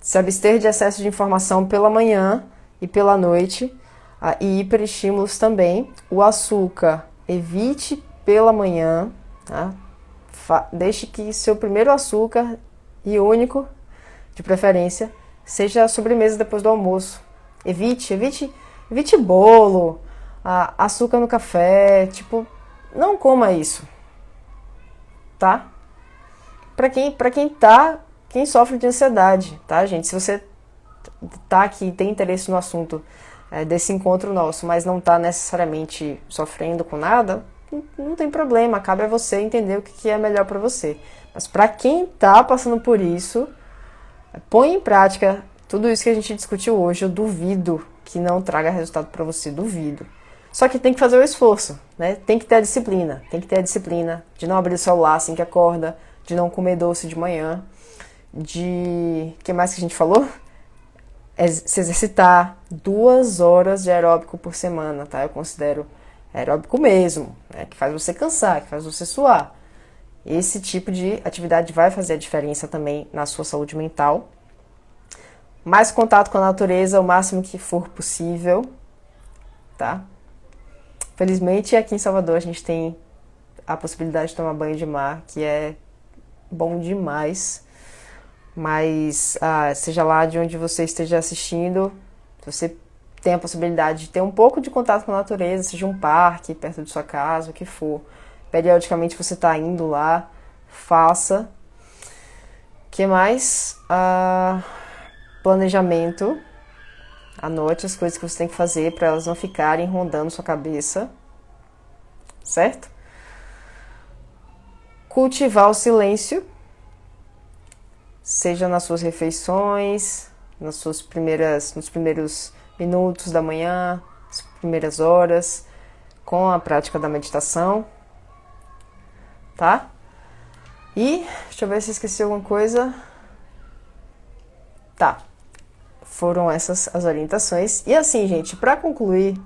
Se abster de excesso de informação pela manhã e pela noite, e hiperestímulos também. O açúcar, evite pela manhã, tá? Deixe que seu primeiro açúcar e único, de preferência, seja a sobremesa depois do almoço. Evite bolo, açúcar no café, tipo, não coma isso, tá? Quem sofre de ansiedade, tá, gente? Se você tá aqui e tem interesse no assunto desse encontro nosso, mas não tá necessariamente sofrendo com nada, não tem problema, cabe a você entender o que é melhor para você. Mas para quem tá passando por isso, põe em prática tudo isso que a gente discutiu hoje. Eu duvido que não traga resultado para você, duvido. Só que tem que fazer o esforço, né? Tem que ter a disciplina de não abrir o celular assim que acorda, de não comer doce de manhã, de... O que mais que a gente falou? Se exercitar 2 horas de aeróbico por semana, tá? Eu considero aeróbico mesmo, né? Que faz você cansar, que faz você suar. Esse tipo de atividade vai fazer a diferença também na sua saúde mental. Mais contato com a natureza, o máximo que for possível, tá? Felizmente, aqui em Salvador, a gente tem a possibilidade de tomar banho de mar, que é bom demais. Mas, seja lá de onde você esteja assistindo, se você tem a possibilidade de ter um pouco de contato com a natureza, seja um parque perto de sua casa, o que for, periodicamente você está indo lá, faça. O que mais? Planejamento. Anote as coisas que você tem que fazer para elas não ficarem rondando sua cabeça, certo? Cultivar o silêncio, seja nas suas refeições, nos primeiros minutos da manhã, as primeiras horas, com a prática da meditação, tá? E, deixa eu ver se eu esqueci alguma coisa. Tá, foram essas as orientações. E assim, gente, para concluir,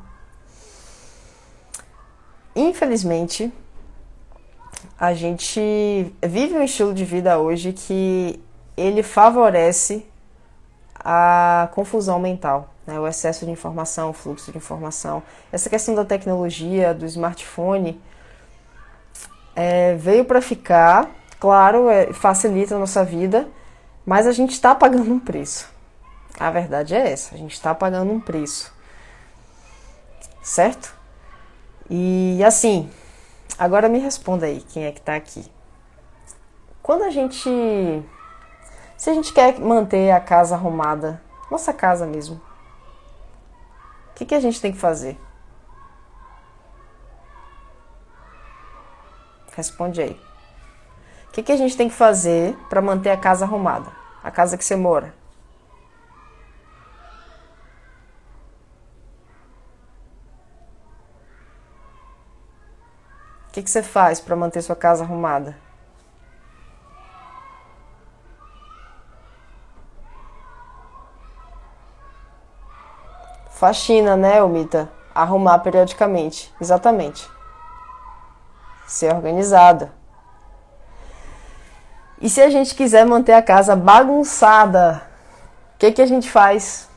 infelizmente, a gente vive um estilo de vida hoje que ele favorece a confusão mental, né? O excesso de informação, o fluxo de informação. Essa questão da tecnologia, do smartphone, veio para ficar, claro, facilita a nossa vida, mas a gente está pagando um preço. A verdade é essa, a gente está pagando um preço, certo? E assim, agora me responda aí, quem é que está aqui. Se a gente quer manter a casa arrumada, nossa casa mesmo, o que a gente tem que fazer? Responde aí. O que a gente tem que fazer para manter a casa arrumada? A casa que você mora. O que você faz para manter sua casa arrumada? Faxina, né, Omita? Arrumar periodicamente. Exatamente. Ser organizada. E se a gente quiser manter a casa bagunçada, o que a gente faz?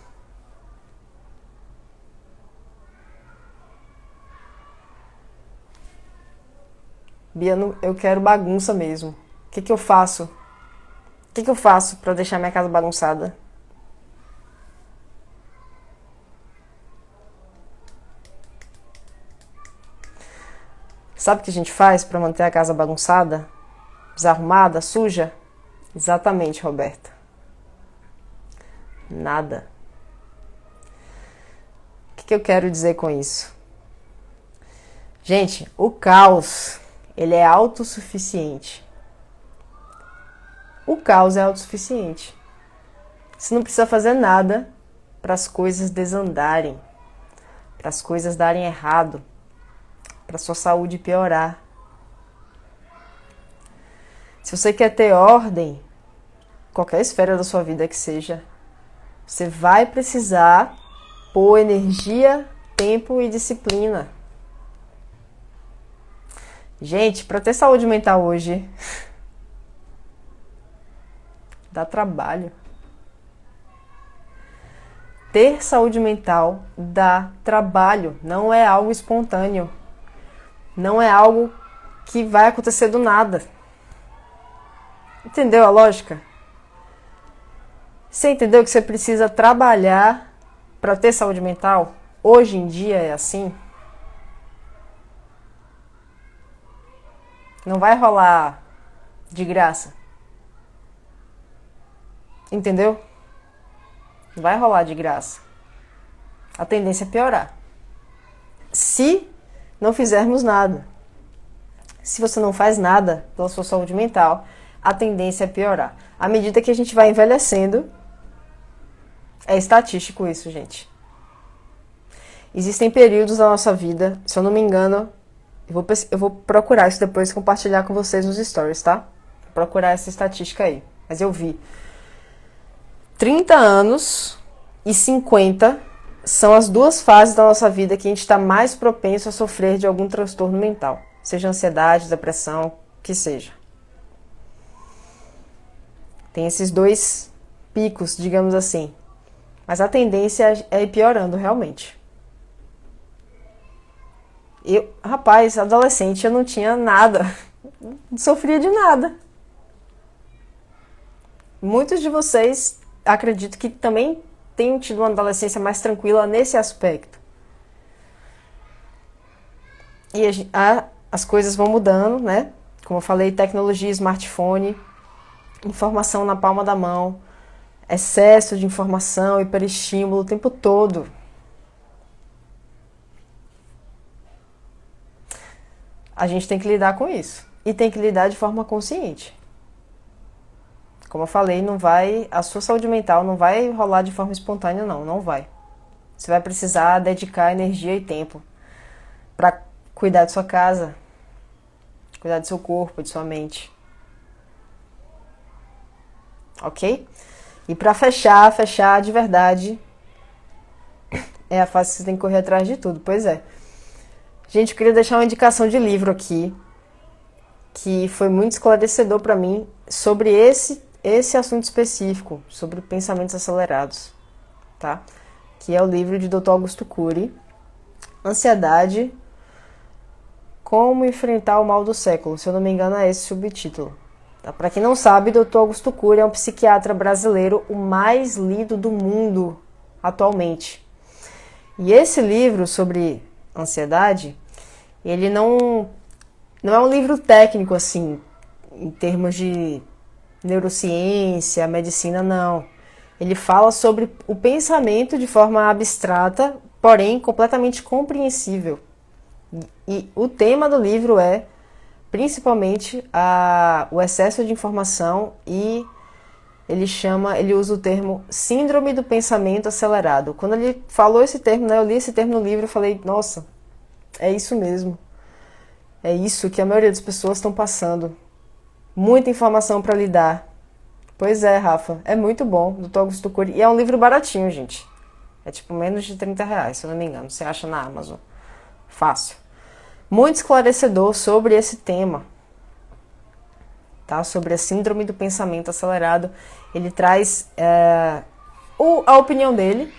Bia, eu quero bagunça mesmo. O que eu faço? O que eu faço para deixar minha casa bagunçada? Sabe o que a gente faz para manter a casa bagunçada? Desarrumada, suja? Exatamente, Roberta. Nada. O que eu quero dizer com isso? Gente, o caos, ele é autossuficiente. O caos é autossuficiente. Você não precisa fazer nada para as coisas desandarem, para as coisas darem errado, para sua saúde piorar. Se você quer ter ordem, qualquer esfera da sua vida que seja, você vai precisar pôr energia, tempo e disciplina. Gente, para ter saúde mental hoje, dá trabalho. Ter saúde mental dá trabalho, não é algo espontâneo. Não é algo que vai acontecer do nada. Entendeu a lógica? Você entendeu que você precisa trabalhar para ter saúde mental? Hoje em dia é assim. Não vai rolar de graça. Entendeu? Não vai rolar de graça. A tendência é piorar. Se não fizermos nada. Se você não faz nada pela sua saúde mental, a tendência é piorar. À medida que a gente vai envelhecendo, é estatístico isso, gente. Existem períodos da nossa vida, se eu não me engano, eu vou procurar isso depois e compartilhar com vocês nos stories, tá? Vou procurar essa estatística aí. Mas eu vi. 30 anos e 50 são as duas fases da nossa vida que a gente está mais propenso a sofrer de algum transtorno mental. Seja ansiedade, depressão, que seja. Tem esses dois picos, digamos assim. Mas a tendência é ir piorando, realmente. Rapaz, adolescente, eu não tinha nada. Não sofria de nada. Muitos de vocês, acredito que também tenham tido uma adolescência mais tranquila nesse aspecto. E as coisas vão mudando, né? Como eu falei, tecnologia, smartphone, informação na palma da mão, excesso de informação, hiperestímulo o tempo todo. A gente tem que lidar com isso. E tem que lidar de forma consciente. Como eu falei, a sua saúde mental não vai rolar de forma espontânea, não vai. Você vai precisar dedicar energia e tempo para cuidar de sua casa, cuidar do seu corpo, de sua mente. Ok? E para fechar de verdade, é a fase que você tem que correr atrás de tudo. Pois é. Gente, eu queria deixar uma indicação de livro aqui, que foi muito esclarecedor para mim sobre esse assunto específico, sobre pensamentos acelerados, tá? Que é o livro de Dr. Augusto Cury, Ansiedade, Como Enfrentar o Mal do Século. Se eu não me engano, é esse o subtítulo. Tá? Para quem não sabe, Dr. Augusto Cury é um psiquiatra brasileiro, o mais lido do mundo atualmente. E esse livro sobre ansiedade, ele não é um livro técnico, assim, em termos de neurociência, medicina, não. Ele fala sobre o pensamento de forma abstrata, porém completamente compreensível. E o tema do livro é, principalmente, o excesso de informação e ele usa o termo síndrome do pensamento acelerado. Quando ele falou esse termo, né, eu li esse termo no livro e falei, nossa, é isso mesmo. É isso que a maioria das pessoas estão passando. Muita informação para lidar. Pois é, Rafa, é muito bom, Dr. Augusto Cury. E é um livro baratinho, gente. É tipo menos de R$30, se eu não me engano. Você acha na Amazon. Fácil. Muito esclarecedor sobre esse tema. Tá? Sobre a síndrome do pensamento acelerado. Ele traz a opinião dele.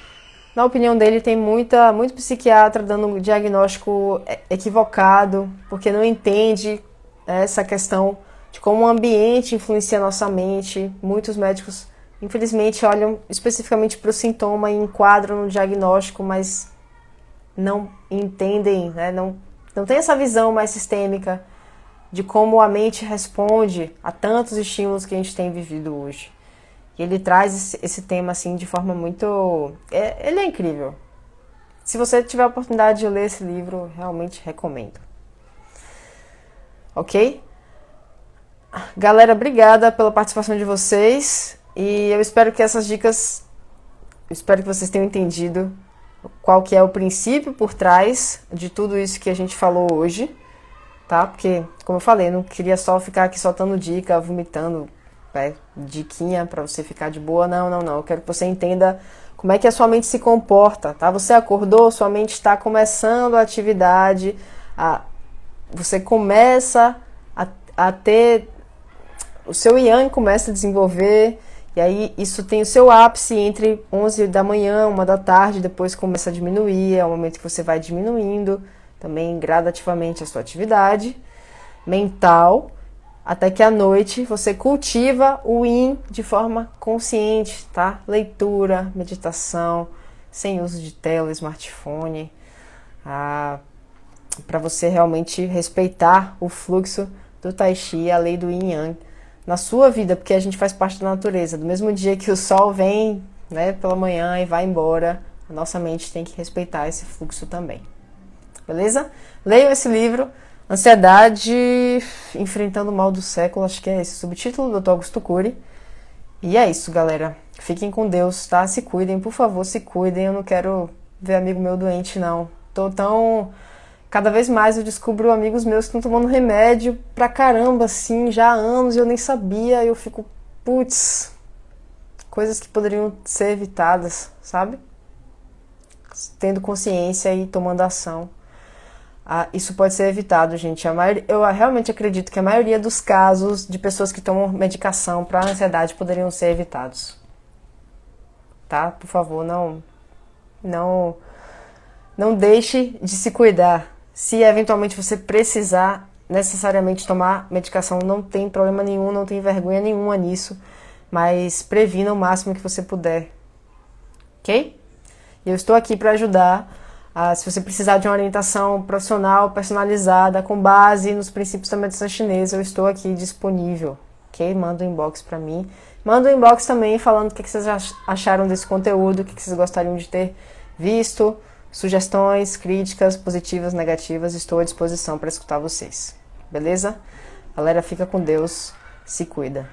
Na opinião dele, tem muito psiquiatra dando um diagnóstico equivocado, porque não entende essa questão de como o ambiente influencia a nossa mente. Muitos médicos, infelizmente, olham especificamente para o sintoma e enquadram no diagnóstico, mas não entendem, né? Não tem essa visão mais sistêmica de como a mente responde a tantos estímulos que a gente tem vivido hoje. E ele traz esse tema assim de forma muito... ele é incrível. Se você tiver a oportunidade de ler esse livro, realmente recomendo. Ok? Galera, obrigada pela participação de vocês. E eu espero que essas dicas... Eu espero que vocês tenham entendido qual que é o princípio por trás de tudo isso que a gente falou hoje, tá? Porque, como eu falei, eu não queria só ficar aqui soltando dica, vomitando, diquinha pra você ficar de boa. Não. Eu quero que você entenda como é que a sua mente se comporta, tá? Você acordou, sua mente está começando a atividade, você começa a ter... O seu yang começa a desenvolver, e aí isso tem o seu ápice entre 11 da manhã, 1 da tarde, depois começa a diminuir, é o momento que você vai diminuindo também gradativamente a sua atividade mental, até que à noite você cultiva o yin de forma consciente, tá? Leitura, meditação, sem uso de tela, smartphone, para você realmente respeitar o fluxo do Tai Chi, a lei do Yin Yang na sua vida, porque a gente faz parte da natureza. Do mesmo dia que o sol vem, né, pela manhã e vai embora, a nossa mente tem que respeitar esse fluxo também. Beleza? Leiam esse livro, Ansiedade, Enfrentando o Mal do Século, acho que é esse o subtítulo, do Dr. Augusto Cury. E é isso, galera. Fiquem com Deus, tá? Se cuidem, por favor, se cuidem. Eu não quero ver amigo meu doente, não. Cada vez mais eu descubro amigos meus que estão tomando remédio pra caramba, assim, já há anos, e eu nem sabia. Eu fico, putz, coisas que poderiam ser evitadas, sabe? Tendo consciência e tomando ação. Isso pode ser evitado, gente. Eu realmente acredito que a maioria dos casos de pessoas que tomam medicação para ansiedade poderiam ser evitados. Tá? Por favor, não deixe de se cuidar. Se eventualmente você precisar necessariamente tomar medicação, não tem problema nenhum, não tem vergonha nenhuma nisso, mas previna o máximo que você puder. Ok? E eu estou aqui para ajudar. Se você precisar de uma orientação profissional, personalizada, com base nos princípios da medicina chinesa, eu estou aqui disponível, ok? Manda um inbox para mim. Manda um inbox também falando o que vocês acharam desse conteúdo, o que vocês gostariam de ter visto, sugestões, críticas, positivas, negativas, estou à disposição para escutar vocês, beleza? Galera, fica com Deus, se cuida.